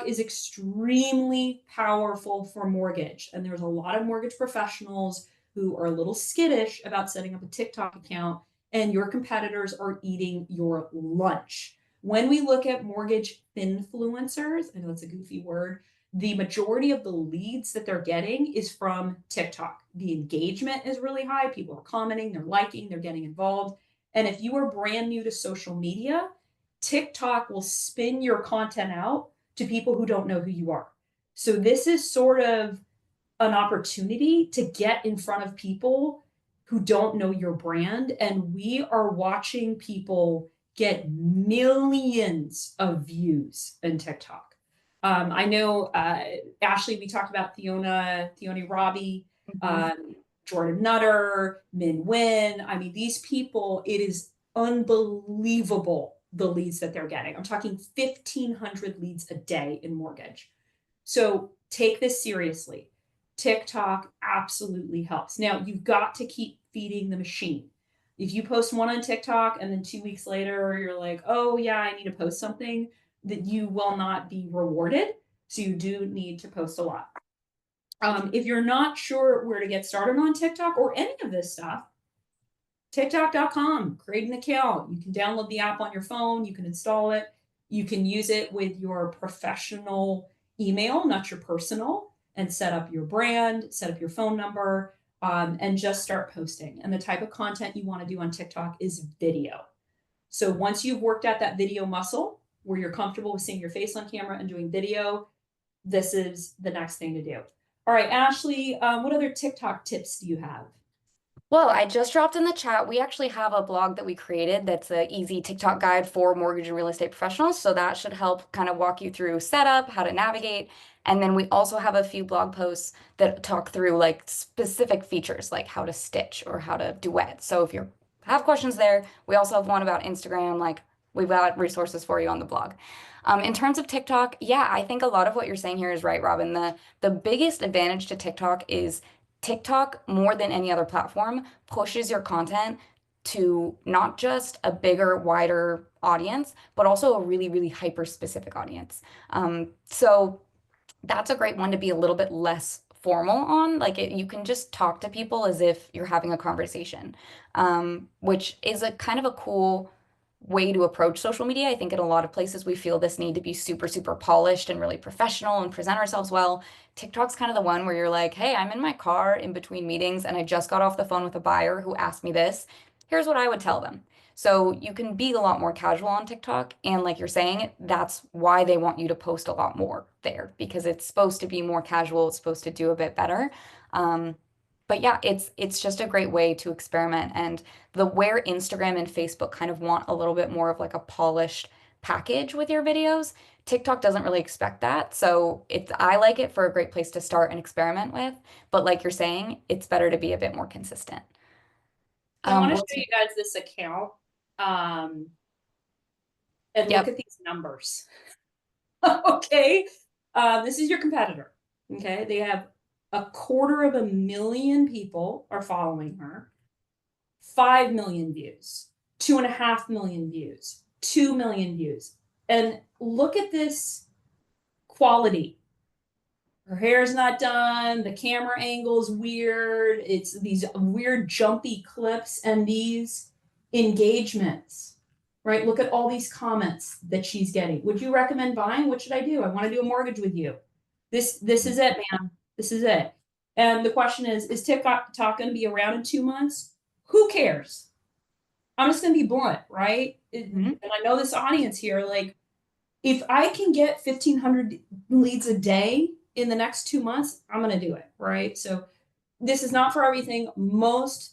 is extremely powerful for mortgage. And there's a lot of mortgage professionals who are a little skittish about setting up a TikTok account, and your competitors are eating your lunch. When we look at mortgage influencers, I know that's a goofy word, the majority of the leads that they're getting is from TikTok. The engagement is really high. People are commenting, they're liking, they're getting involved. And if you are brand new to social media, TikTok will spin your content out to people who don't know who you are. So this is sort of an opportunity to get in front of people who don't know your brand. And we are watching people get millions of views in TikTok. I know, Ashley, we talked about Theone Robbie, Jordan Nutter, Min Win. I mean, these people, it is unbelievable the leads that they're getting. I'm talking 1,500 leads a day in mortgage. So take this seriously. TikTok absolutely helps. Now, you've got to keep feeding the machine. If you post one on TikTok and then 2 weeks later, you're like, oh, yeah, I need to post something, that you will not be rewarded. So you do need to post a lot. If you're not sure where to get started on TikTok or any of this stuff, TikTok.com, create an account. You can download the app on your phone. You can install it. You can use it with your professional email, not your personal, and set up your brand, set up your phone number, and just start posting. And the type of content you want to do on TikTok is video. So once you've worked out that video muscle, where you're comfortable with seeing your face on camera and doing video, this is the next thing to do. All right, Ashley, what other TikTok tips do you have? Well, I just dropped in the chat. We actually have a blog that we created that's an easy TikTok guide for mortgage and real estate professionals. So that should help kind of walk you through setup, how to navigate. And then we also have a few blog posts that talk through like specific features, like how to stitch or how to duet. So if you have questions there, we also have one about Instagram. Like we've got resources for you on the blog. In terms of TikTok, yeah, I think a lot of what you're saying here is right, Robin. The biggest advantage to TikTok is TikTok, more than any other platform, pushes your content to not just a bigger, wider audience, but also a really, really hyper specific audience. So that's a great one to be a little bit less formal on. Like you can just talk to people as if you're having a conversation, which is a kind of a cool way to approach social media. I think in a lot of places we feel this need to be super, super polished and really professional and present ourselves well. TikTok's kind of the one where you're like, hey, I'm in my car in between meetings and I just got off the phone with a buyer who asked me this. Here's what I would tell them. So you can be a lot more casual on TikTok. And like you're saying, that's why they want you to post a lot more there because it's supposed to be more casual. It's supposed to do a bit better. Um, but yeah, it's just a great way to experiment. And the where Instagram and Facebook kind of want a little bit more of like a polished package with your videos, TikTok doesn't really expect that. So it's I like it for a great place to start and experiment with. But like you're saying, it's better to be a bit more consistent. So I want to show What's you guys this account um, and Yep. look at these numbers. Okay. This is your competitor. Okay. They have 250,000 people are following her, 5 million views, 2.5 million views, 2 million views. And look at this quality. Her hair's not done, the camera angle's weird, it's these weird jumpy clips and these engagements, right? Look at all these comments that she's getting. Would you recommend buying? What should I do? I want to do a mortgage with you. This is it, man. This is it. And the question is TikTok going to be around in 2 months? Who cares? I'm just going to be blunt, right? And I know this audience here, like, if I can get 1,500 leads a day in the next 2 months, I'm going to do it, right? So this is not for everything. Most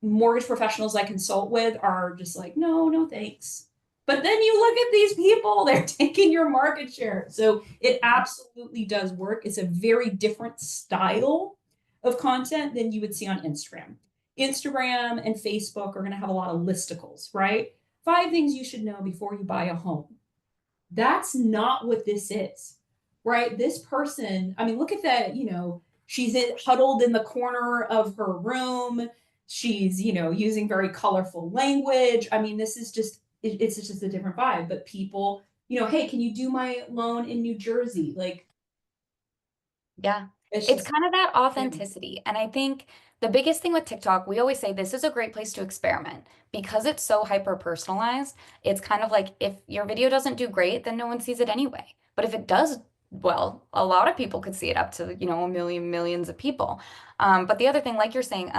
mortgage professionals I consult with are just like, no, no, thanks. But then you look at these people, they're taking your market share. So it absolutely does work. It's a very different style of content than you would see on Instagram. Instagram and Facebook are going to have a lot of listicles, right? 5 things you should know before you buy a home. That's not what this is, right? This person, I mean, look at that, she's huddled in the corner of her room. She's, using very colorful language. I mean, this is just, it's just a different vibe. But people, hey, can you do my loan in New Jersey? Like, Yeah. it's It's just, kind of that authenticity. And I think the biggest thing with TikTok, we always say this is a great place to experiment because it's so hyper personalized. It's kind of like if your video doesn't do great, then no one sees it anyway. But if it does well, a lot of people could see it up to, a million, millions of people. But the other thing, like you're saying,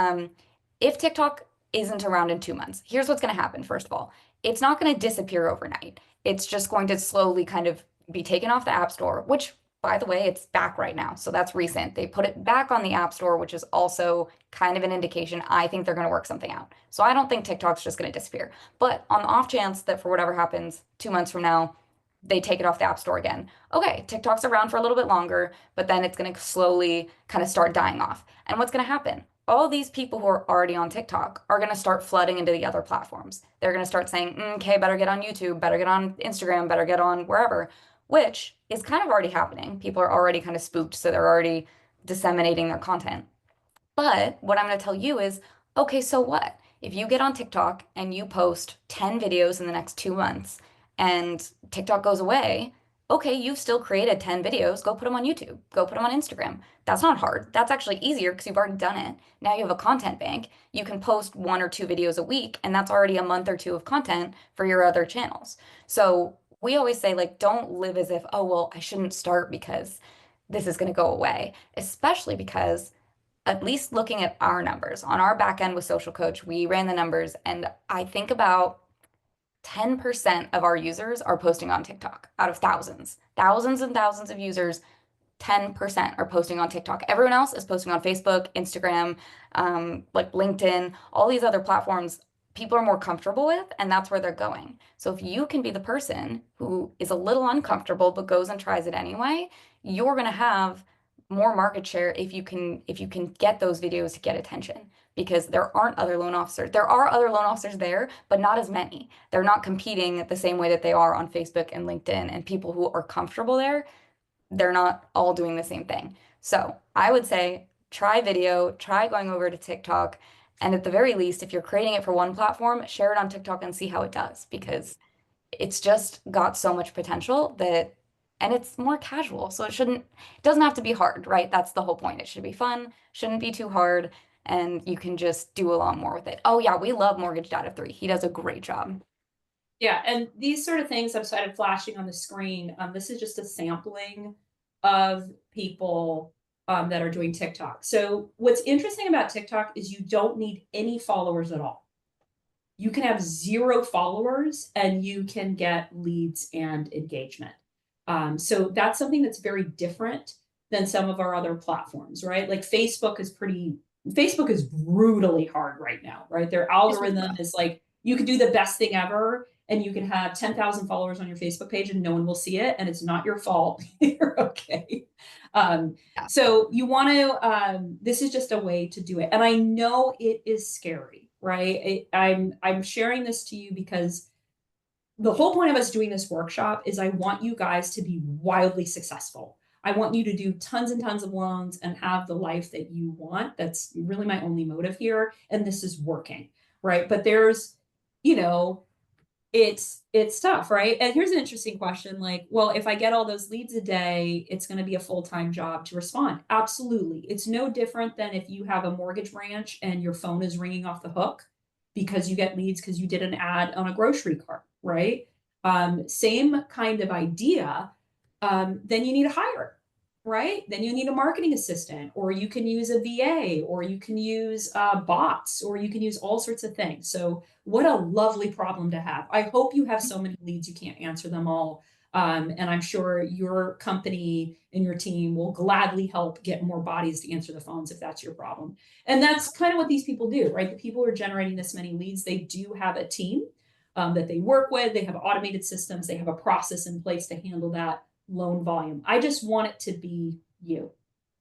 if TikTok isn't around in 2 months, here's what's going to happen. First of all, it's not going to disappear overnight. It's just going to slowly kind of be taken off the App Store, which by the way, it's back right now. So that's recent. They put it back on the App Store, which is also kind of an indication I think they're going to work something out. So I don't think TikTok's just going to disappear. But on the off chance that for whatever happens 2 months from now, they take it off the App Store again. Okay, TikTok's around for a little bit longer, but then it's going to slowly kind of start dying off. And what's going to happen? All these people who are already on TikTok are going to start flooding into the other platforms. They're going to start saying, okay, better get on YouTube, better get on Instagram, better get on wherever, which is kind of already happening. People are already kind of spooked, so they're already disseminating their content. But what I'm going to tell you is, okay, so what? If you get on TikTok and you post 10 videos in the next 2 months and TikTok goes away, okay, you've still created 10 videos. Go put them on YouTube. Go put them on Instagram. That's not hard. That's actually easier because you've already done it. Now you have a content bank. You can post 1 or 2 videos a week, and that's already a month or 2 of content for your other channels. So we always say, like, don't live as if, oh, well, I shouldn't start because this is going to go away, especially because at least looking at our numbers on our back end with Social Coach, we ran the numbers, and I think about 10% of our users are posting on TikTok out of thousands, thousands and thousands of users. 10% are posting on TikTok. Everyone else is posting on Facebook, Instagram, like LinkedIn, all these other platforms people are more comfortable with, and that's where they're going. So if you can be the person who is a little uncomfortable but goes and tries it anyway, you're going to have more market share if you can get those videos to get attention because there aren't other loan officers. There are other loan officers there, but not as many. They're not competing the same way that they are on Facebook and LinkedIn, and people who are comfortable there, they're not all doing the same thing. So I would say try video, try going over to TikTok, And at the very least, if you're creating it for one platform, share it on TikTok and see how it does, because it's just got so much potential that, and it's more casual. So it doesn't have to be hard, right? That's the whole point. It should be fun, shouldn't be too hard, and you can just do a lot more with it. Oh yeah, we love Mortgage Data 3. He does a great job. Yeah, and these sort of things I've started flashing on the screen. This is just a sampling of people that are doing TikTok. So what's interesting about TikTok is you don't need any followers at all. You can have 0 followers and you can get leads and engagement. So that's something that's very different than some of our other platforms, right? Like Facebook is brutally hard right now, right? Their algorithm is like, you could do the best thing ever and you can have 10,000 followers on your Facebook page and no one will see it. And it's not your fault. You're okay. So you want to, this is just a way to do it. And I know it is scary, right? I'm sharing this to you because the whole point of us doing this workshop is I want you guys to be wildly successful. I want you to do tons and tons of loans and have the life that you want. That's really my only motive here. And this is working, right? But there's, you know, it's tough, right? And here's an interesting question, like, well, if I get all those leads a day, it's going to be a full-time job to respond. Absolutely. It's no different than if you have a mortgage branch and your phone is ringing off the hook because you get leads because you did an ad on a grocery cart, right? Same kind of idea. Then you need to hire, right? Then you need a marketing assistant, or you can use a VA, or you can use bots, or you can use all sorts of things. So what a lovely problem to have. I hope you have so many leads you can't answer them all. And I'm sure your company and your team will gladly help get more bodies to answer the phones if that's your problem. And that's kind of what these people do, right? The people who are generating this many leads, they do have a team that they work with. They have automated systems. They have a process in place to handle that loan volume. I just want it to be you,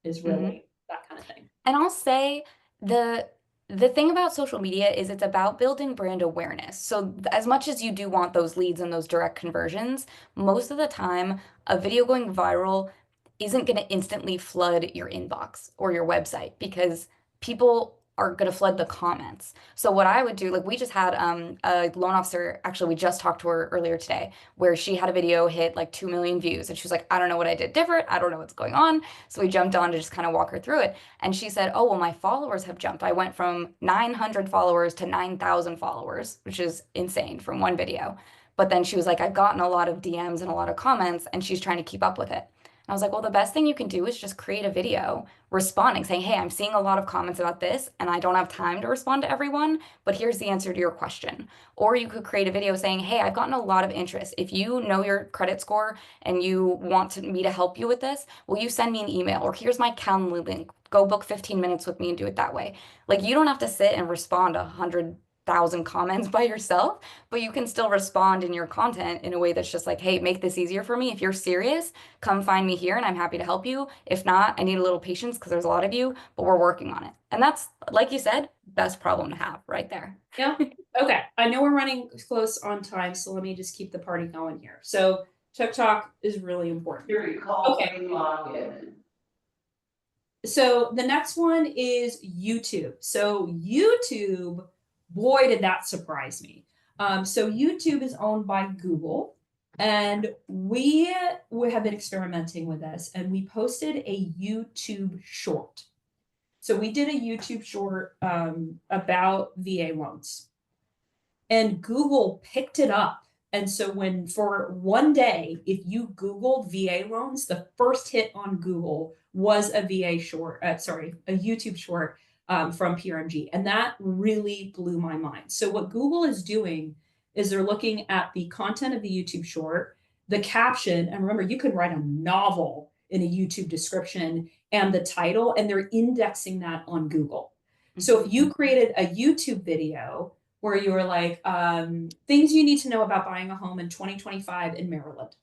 is really that kind of thing. And I'll say the thing about social media is it's about building brand awareness. So as much as you do want those leads and those direct conversions, most of the time a video going viral isn't going to instantly flood your inbox or your website, because people are going to flood the comments. So what I would do, like we just had a loan officer, actually we just talked to her earlier today, where she had a video hit like 2 million views and she was like, I don't know what I did different. I don't know what's going on. So we jumped on to just kind of walk her through it. And she said, oh, well, my followers have jumped. I went from 900 followers to 9,000 followers, which is insane from one video. But then she was like, I've gotten a lot of DMs and a lot of comments, and she's trying to keep up with it. I was like, well, the best thing you can do is just create a video responding, saying, hey, I'm seeing a lot of comments about this and I don't have time to respond to everyone, but here's the answer to your question. Or you could create a video saying, hey, I've gotten a lot of interest. If you know your credit score and you want me to help you with this, will you send me an email? Or here's my Calendly link. Go book 15 minutes with me and do it that way. Like, you don't have to sit and respond 100,000 comments by yourself, but you can still respond in your content in a way that's just like, hey, make this easier for me. If you're serious, come find me here and I'm happy to help you. If not, I need a little patience because there's a lot of you, but we're working on it. And that's, like you said, best problem to have right there. Yeah. Okay. I know we're running close on time, so let me just keep the party going here. So TikTok is really important. Okay. So the next one is YouTube. So YouTube, boy, did that surprise me. So YouTube is owned by Google, and we have been experimenting with this, and we posted a YouTube short. So we did a YouTube short about VA loans, and Google picked it up. And so when for one day, if you Googled VA loans, the first hit on Google was a VA short, a YouTube short from PRMG. And that really blew my mind. So what Google is doing is they're looking at the content of the YouTube short, the caption, and remember, you can write a novel in a YouTube description, and the title, and they're indexing that on Google. So if you created a YouTube video where you were like, things you need to know about buying a home in 2025 in Maryland.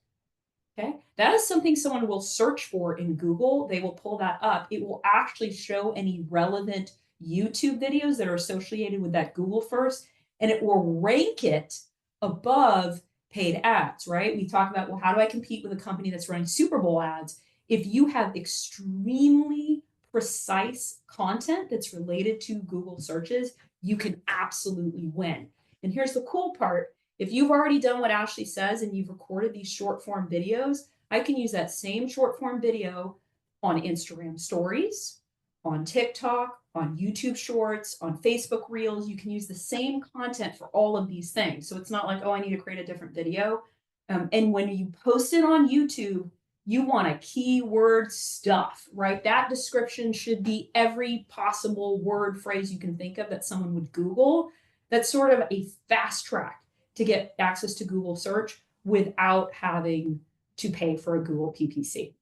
Okay, that is something someone will search for in Google. They will pull that up. It will actually show any relevant YouTube videos that are associated with that Google first, and it will rank it above paid ads, right? We talk about, well, how do I compete with a company that's running Super Bowl ads? If you have extremely precise content that's related to Google searches, you can absolutely win. And here's the cool part. If you've already done what Ashley says and you've recorded these short form videos, I can use that same short form video on Instagram stories, on TikTok, on YouTube shorts, on Facebook reels. You can use the same content for all of these things. So it's not like, oh, I need to create a different video. And when you post it on YouTube, you want a keyword stuff, right? That description should be every possible word, phrase you can think of that someone would Google. That's sort of a fast track to get access to Google search without having to pay for a Google PPC.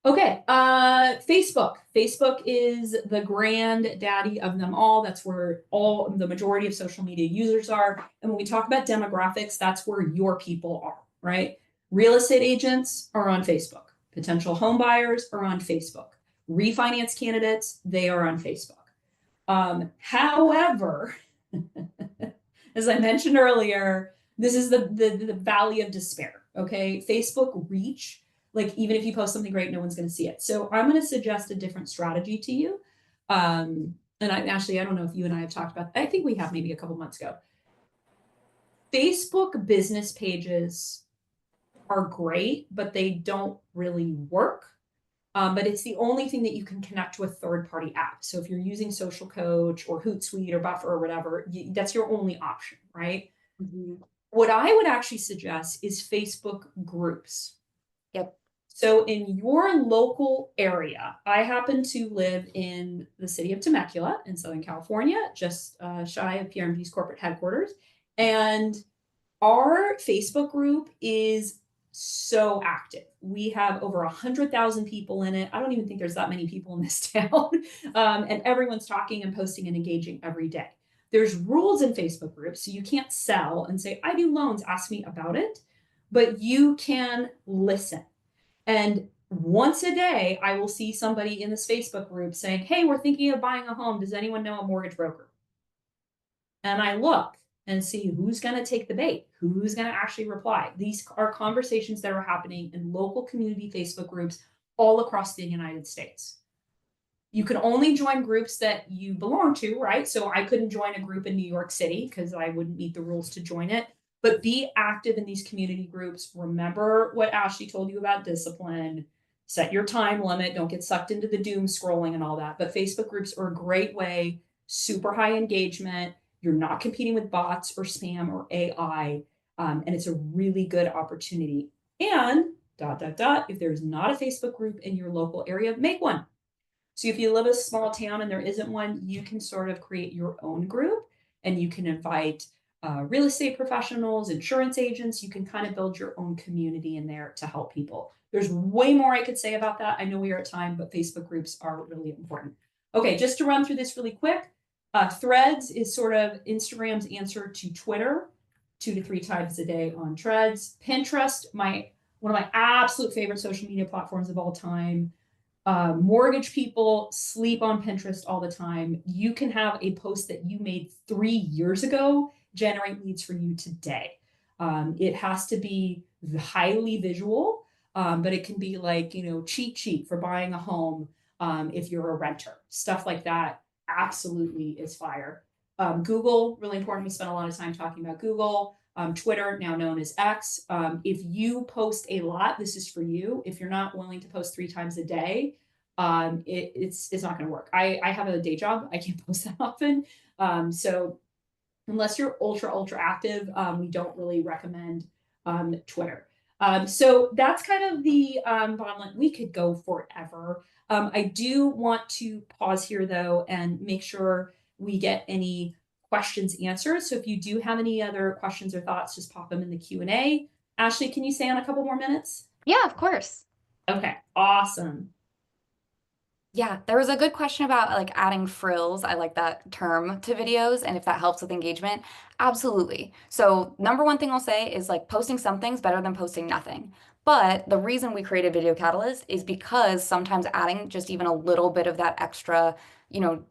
Okay, Facebook. Facebook is the granddaddy of them all. That's where all the majority of social media users are. And when we talk about demographics, that's where your people are, right? Real estate agents are on Facebook. Potential home buyers are on Facebook. Refinance candidates, they are on Facebook. However, as I mentioned earlier, this is the valley of despair, okay? Facebook reach, like even if you post something great, no one's going to see it. So I'm going to suggest a different strategy to you. And Ashley, I don't know if you and I have talked about, I think we have maybe a couple months ago. Facebook business pages are great, but they don't really work. But it's the only thing that you can connect to a third-party app. So if you're using Social Coach or Hootsuite or Buffer or whatever, that's your only option, right? Mhm. What I would actually suggest is Facebook groups. Yep. So in your local area, I happen to live in the city of Temecula in Southern California, just shy of PRMG's corporate headquarters. And our Facebook group is so active. We have over 100,000 people in it. I don't even think there's that many people in this town. And everyone's talking and posting and engaging every day. There's rules in Facebook groups, so you can't sell and say, I do loans, ask me about it, but you can listen. And once a day, I will see somebody in this Facebook group saying, hey, we're thinking of buying a home. Does anyone know a mortgage broker? And I look and see who's going to take the bait, who's going to actually reply. These are conversations that are happening in local community Facebook groups all across the United States. You can only join groups that you belong to, right? So I couldn't join a group in New York City because I wouldn't meet the rules to join it. But be active in these community groups. Remember what Ashley told you about discipline. Set your time limit. Don't get sucked into the doom scrolling and all that. But Facebook groups are a great way, super high engagement. You're not competing with bots or spam or AI. And it's a really good opportunity. And if there's not a Facebook group in your local area, make one. So if you live in a small town and there isn't one, you can sort of create your own group and you can invite real estate professionals, insurance agents. You can kind of build your own community in there to help people. There's way more I could say about that. I know we are at time, but Facebook groups are really important. Okay, just to run through this really quick. Threads is sort of Instagram's answer to Twitter, 2 to 3 times a day on Threads. Pinterest, one of my absolute favorite social media platforms of all time. Mortgage people sleep on Pinterest all the time. You can have a post that you made 3 years ago generate leads for you today. It has to be highly visual, but it can be like, cheat sheet for buying a home if you're a renter. Stuff like that absolutely is fire. Google, really important. We spent a lot of time talking about Google. Twitter, now known as X. If you post a lot, this is for you. If you're not willing to post 3 times a day, it's not going to work. I have a day job. I can't post that often. So unless you're ultra active, we don't really recommend Twitter. So that's kind of the bottom line. We could go forever. I do want to pause here though and make sure we get any questions answered. So if you do have any other questions or thoughts, just pop them in the Q&A. Ashley, can you stay on a couple more minutes? Yeah, of course. Okay, awesome. Yeah, there was a good question about like adding frills. I like that term to videos and if that helps with engagement. Absolutely. So, number one thing I'll say is like posting something's better than posting nothing. But the reason we created Video Catalyst is because sometimes adding just even a little bit of that extra, you know,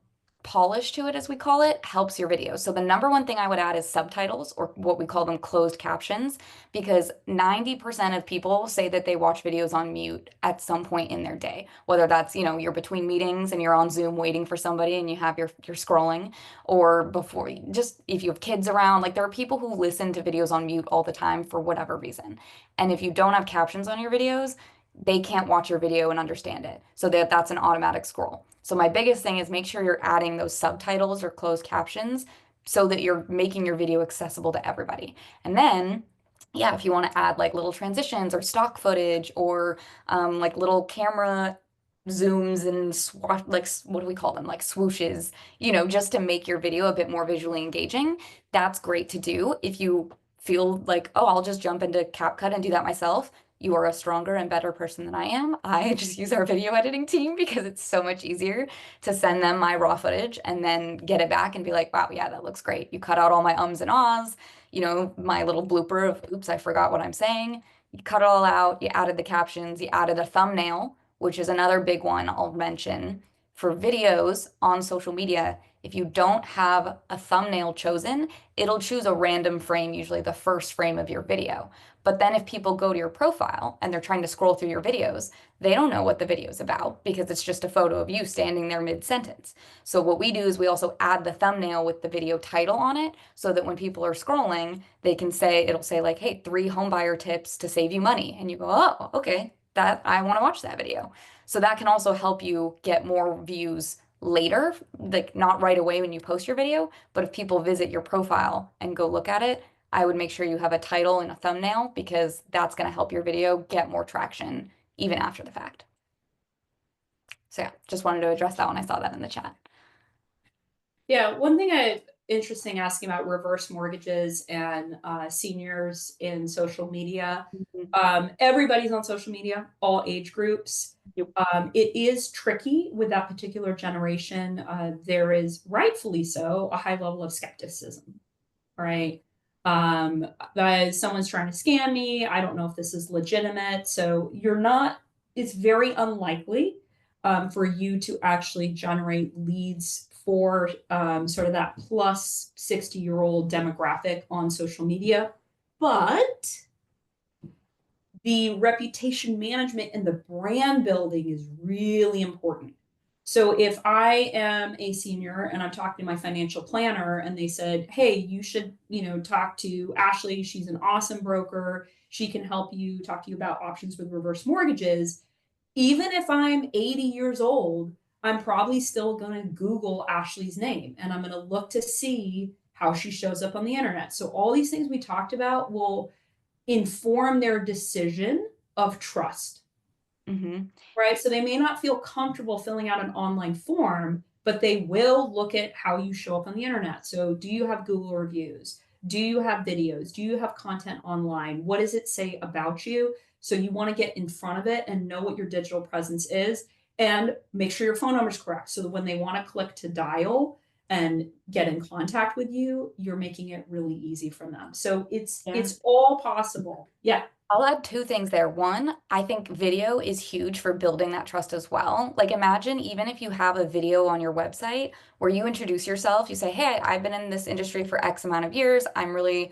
polish to it, as we call it, helps your video. So the number one thing I would add is subtitles, or what we call them closed captions, because 90% of people say that they watch videos on mute at some point in their day. Whether that's, you're between meetings and you're on Zoom waiting for somebody and you're scrolling, or before, just if you have kids around, like there are people who listen to videos on mute all the time for whatever reason. And if you don't have captions on your videos, they can't watch your video and understand it. So that's an automatic scroll. So my biggest thing is make sure you're adding those subtitles or closed captions so that you're making your video accessible to everybody. And then, yeah, if you want to add like little transitions or stock footage or like little camera zooms and like what do we call them? Like swooshes, just to make your video a bit more visually engaging, that's great to do. If you feel like, oh, I'll just jump into CapCut and do that myself, you are a stronger and better person than I am. I just use our video editing team because it's so much easier to send them my raw footage and then get it back and be like, wow, yeah, that looks great. You cut out all my ums and ahs, my little blooper of, oops, I forgot what I'm saying. You cut it all out, you added the captions, you added a thumbnail, which is another big one I'll mention. For videos on social media, if you don't have a thumbnail chosen, it'll choose a random frame, usually the first frame of your video. But then if people go to your profile and they're trying to scroll through your videos, they don't know what the video is about because it's just a photo of you standing there mid-sentence. So what we do is we also add the thumbnail with the video title on it so that when people are scrolling, they can say, it'll say like, hey, 3 homebuyer tips to save you money. And you go, oh, okay, that I want to watch that video. So that can also help you get more views later, like not right away when you post your video, but if people visit your profile and go look at it, I would make sure you have a title and a thumbnail because that's going to help your video get more traction even after the fact. So yeah, just wanted to address that when I saw that in the chat. Yeah, one thing interesting asking about reverse mortgages and seniors in social media. Everybody's on social media, all age groups. Yep. It is tricky with that particular generation. There is rightfully so a high level of skepticism, right? Someone's trying to scam me. I don't know if this is legitimate. So it's very unlikely for you to actually generate leads for sort of that plus 60-year-old demographic on social media. But the reputation management and the brand building is really important. So if I am a senior and I'm talking to my financial planner and they said, hey, you should, talk to Ashley. She's an awesome broker. She can help you talk to you about options with reverse mortgages. Even if I'm 80 years old, I'm probably still going to Google Ashley's name and I'm going to look to see how she shows up on the internet. So all these things we talked about will inform their decision of trust. Mm-hmm. Right? So they may not feel comfortable filling out an online form, but they will look at how you show up on the internet. So do you have Google reviews? Do you have videos? Do you have content online? What does it say about you? So you want to get in front of it and know what your digital presence is and make sure your phone number is correct so that when they want to click to dial and get in contact with you, you're making it really easy for them. So it's all possible. Yeah. I'll add 2 things there. One, I think video is huge for building that trust as well. Like imagine even if you have a video on your website where you introduce yourself, you say, hey, I've been in this industry for X amount of years. I'm really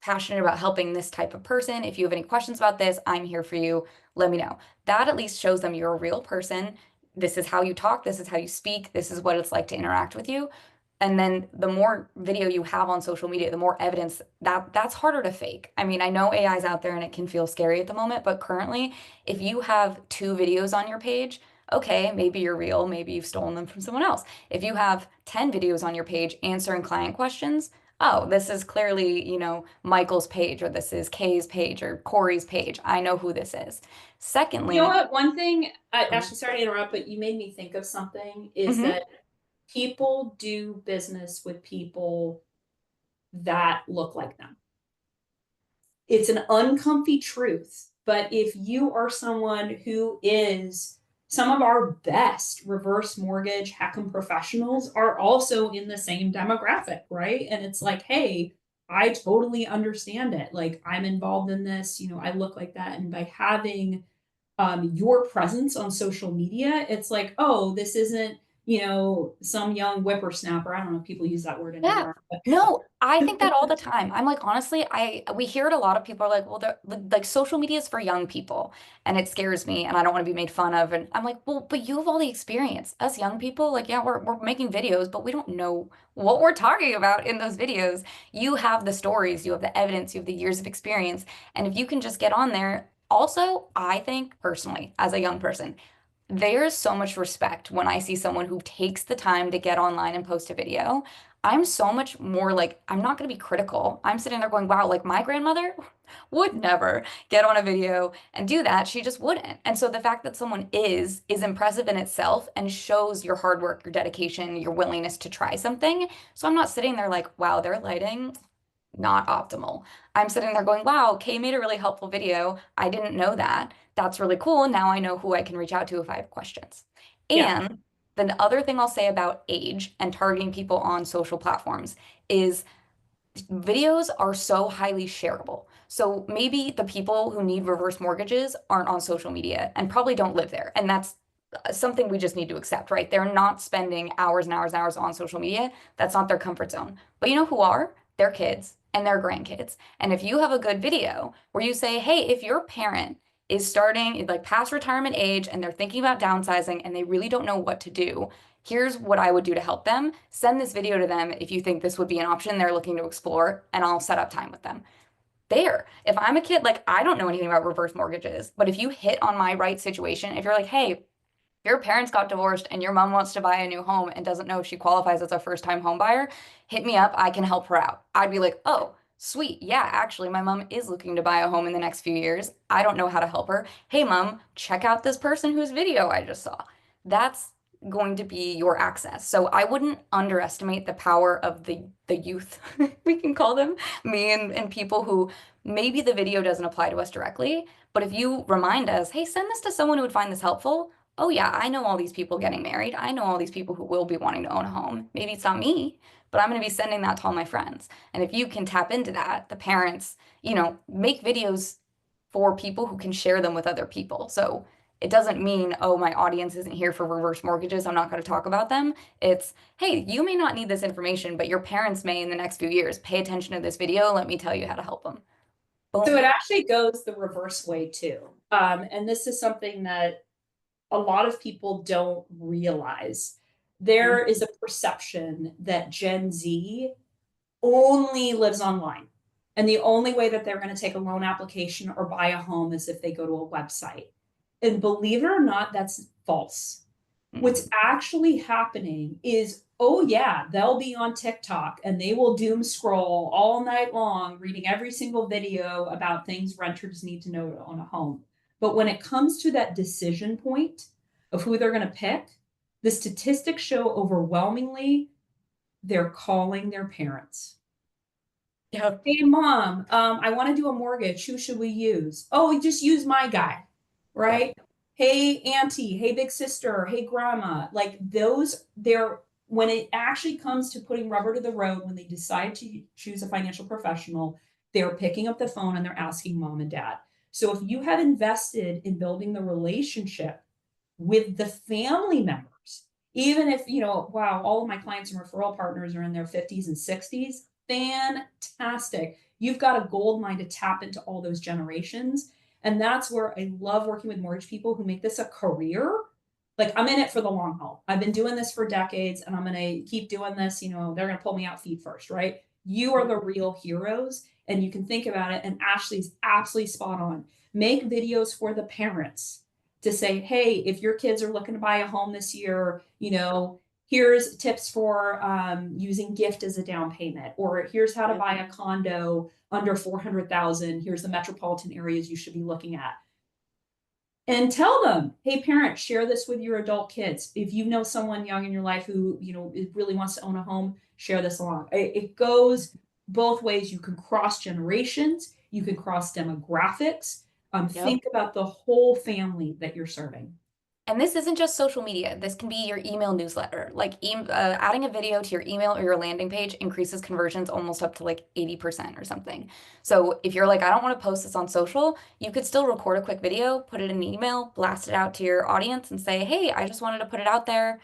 passionate about helping this type of person. If you have any questions about this, I'm here for you. Let me know. That at least shows them you're a real person. This is how you talk. This is how you speak. This is what it's like to interact with you. And then the more video you have on social media, the more evidence that's harder to fake. I mean, I know AI is out there and it can feel scary at the moment, but currently, if you have 2 videos on your page, okay, maybe you're real, maybe you've stolen them from someone else. If you have 10 videos on your page answering client questions, oh, this is clearly, Michael's page, or this is Kay's page, or Corey's page. I know who this is. Secondly, you know what? One thing, Ashley, sorry to interrupt, but you made me think of something is that people do business with people that look like them. It's an uncomfy truth, but if you are someone who is some of our best reverse mortgage HECM professionals are also in the same demographic, right? And it's like, hey, I totally understand it. Like I'm involved in this, I look like that. And by having your presence on social media, it's like, oh, this isn't some young whippersnapper. I don't know if people use that word Yeah. anymore. No, I think that all the time. I'm like, honestly, we hear it a lot of people are like, well, like social media is for young people and it scares me and I don't want to be made fun of. And I'm like, well, but you have all the experience. Us young people, like, yeah, we're making videos, but we don't know what we're talking about in those videos. You have the stories, you have the evidence, you have the years of experience. And if you can just get on there, also, I think personally, as a young person, there's so much respect when I see someone who takes the time to get online and post a video. I'm so much more like, I'm not going to be critical. I'm sitting there going, wow, like my grandmother would never get on a video and do that. She just wouldn't. And so the fact that someone is impressive in itself and shows your hard work, your dedication, your willingness to try something. So I'm not sitting there like, wow, their lighting, not optimal. I'm sitting there going, wow, Kay made a really helpful video. I didn't know that. That's really cool. Now I know who I can reach out to if I have questions. Yeah. And the other thing I'll say about age and targeting people on social platforms is videos are so highly shareable. So maybe the people who need reverse mortgages aren't on social media and probably don't live there. And that's something we just need to accept, right? They're not spending hours and hours and hours on social media. That's not their comfort zone. But you know who are? Their kids and their grandkids. And if you have a good video where you say, hey, if your parent is starting like past retirement age and they're thinking about downsizing and they really don't know what to do, here's what I would do to help them. Send this video to them if you think this would be an option they're looking to explore, and I'll set up time with them. There, if I'm a kid, like I don't know anything about reverse mortgages, but if you hit on my right situation, if you're like, hey, your parents got divorced and your mom wants to buy a new home and doesn't know if she qualifies as a first-time home buyer, hit me up. I can help her out. I'd be like, oh, sweet. Yeah, actually, my mom is looking to buy a home in the next few years. I don't know how to help her. Hey, mom, check out this person whose video I just saw. That's going to be your access. So I wouldn't underestimate the power of the youth, we can call them, me and people who maybe the video doesn't apply to us directly, but if you remind us, hey, send this to someone who would find this helpful. Oh yeah, I know all these people getting married. I know all these people who will be wanting to own a home. Maybe it's not me, but I'm going to be sending that to all my friends. And if you can tap into that, the parents, make videos for people who can share them with other people. So it doesn't mean, oh, my audience isn't here for reverse mortgages. I'm not going to talk about them. It's, hey, you may not need this information, but your parents may in the next few years. Pay attention to this video. Let me tell you how to help them. So Boom. it actually goes the reverse way too. And this is something that a lot of people don't realize. There is a perception that Gen Z only lives online. And the only way that they're going to take a loan application or buy a home is if they go to a website. And believe it or not, that's false. What's actually happening is, oh, yeah, they'll be on TikTok and they will doom scroll all night long, reading every single video about things renters need to know to own a home. But when it comes to that decision point of who they're going to pick, the statistics show overwhelmingly they're calling their parents. Yeah. Hey, mom, I want to do a mortgage. Who should we use? Oh, we just use my guy, right? Hey, auntie. Hey, big sister. Hey, grandma. Like those, they're when it actually comes to putting rubber to the road, when they decide to choose a financial professional, they're picking up the phone and they're asking mom and dad. So if you have invested in building the relationship with the family members, even if, wow, all of my clients and referral partners are in their 50s and 60s, fantastic. You've got a gold mine to tap into all those generations. And that's where I love working with mortgage people who make this a career. Like I'm in it for the long haul. I've been doing this for decades and I'm going to keep doing this. They're going to pull me out feet first, right? You are the real heroes and you can think about it. And Ashley's absolutely spot on. Make videos for the parents to say, hey, if your kids are looking to buy a home this year, here's tips for using gift as a down payment, or here's how to buy a condo under 400,000. Here's the metropolitan areas you should be looking at. And tell them, hey, parents, share this with your adult kids. If you know someone young in your life who, really wants to own a home, share this along. It goes both ways. You can cross generations, you can cross demographics. Think about the whole family that you're serving. And this isn't just social media. This can be your email newsletter. Like adding a video to your email or your landing page increases conversions almost up to like 80% or something. So if you're like, I don't want to post this on social, you could still record a quick video, put it in an email, blast it out to your audience and say, hey, I just wanted to put it out there.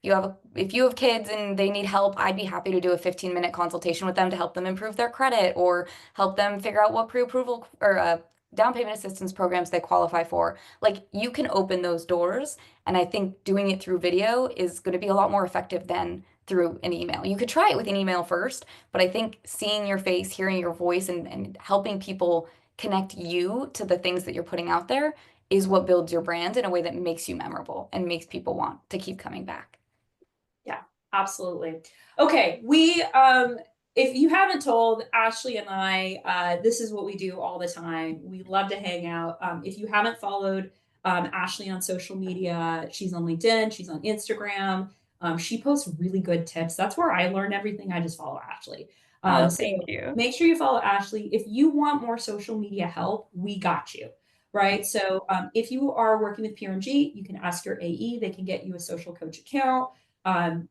if you have kids and they need help, I'd be happy to do a 15-minute consultation with them to help them improve their credit or help them figure out what pre-approval or down payment assistance programs they qualify for. Like, you can open those doors, and I think doing it through video is going to be a lot more effective than through an email. You could try it with an email first, but I think seeing your face, hearing your voice, and helping people connect you to the things that you're putting out there is what builds your brand in a way that makes you memorable and makes people want to keep coming back. Yeah, absolutely. Okay, if you haven't told, Ashley and I, this is what we do all the time. We love to hang out. If you haven't followed Ashley on social media, she's on LinkedIn, she's on Instagram. She posts really good tips. That's where I learn everything. I just follow Ashley. Oh, So thank you. make sure you follow Ashley. If you want more social media help, we got you. Right. So if you are working with PRMG, you can ask your AE. They can get you a social coach account.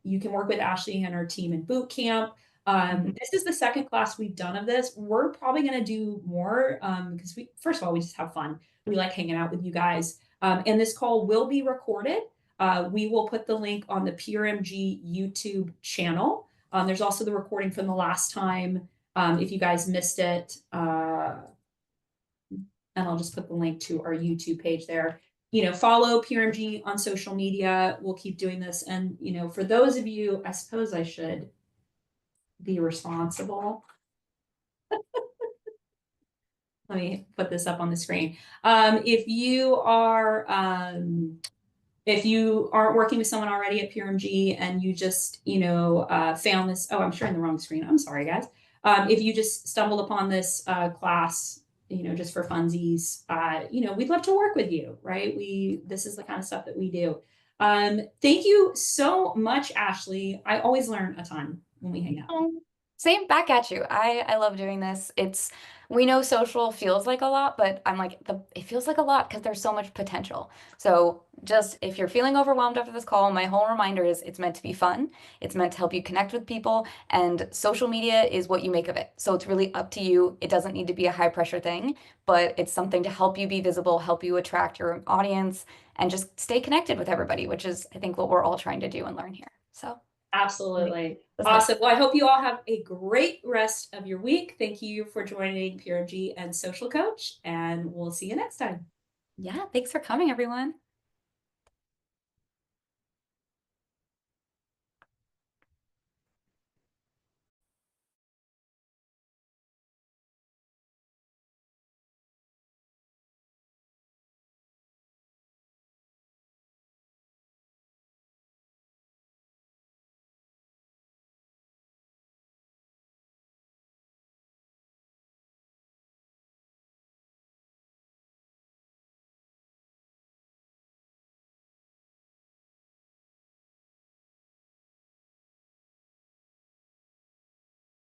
You can work with Ashley and her team in boot camp. This is the second class we've done of this. We're probably going to do more because first of all, we just have fun. We like hanging out with you guys. And this call will be recorded. We will put the link on the PRMG YouTube channel. There's also the recording from the last time if you guys missed it. And I'll just put the link to our YouTube page there. Follow PRMG on social media. We'll keep doing this. And, for those of you, I suppose I should be responsible. Let me put this up on the screen. If you aren't working with someone already at PRMG and you just, found this, I'm sharing the wrong screen. I'm sorry, guys. If you just stumbled upon this class, just for funsies, we'd love to work with you, right? This is the kind of stuff that we do. Thank you so much, Ashley. I always learn a ton when we hang out. Same back at you. I love doing this. We know social feels like a lot, but I'm like, it feels like a lot because there's so much potential. So just if you're feeling overwhelmed after this call, my whole reminder is it's meant to be fun. It's meant to help you connect with people, and social media is what you make of it. So it's really up to you. It doesn't need to be a high pressure thing, but it's something to help you be visible, help you attract your audience, and just stay connected with everybody, which is, I think, what we're all trying to do and learn here. So absolutely. Awesome. Well, I hope you all have a great rest of your week. Thank you for joining PRMG and Social Coach, and we'll see you next time. Yeah, thanks for coming, everyone.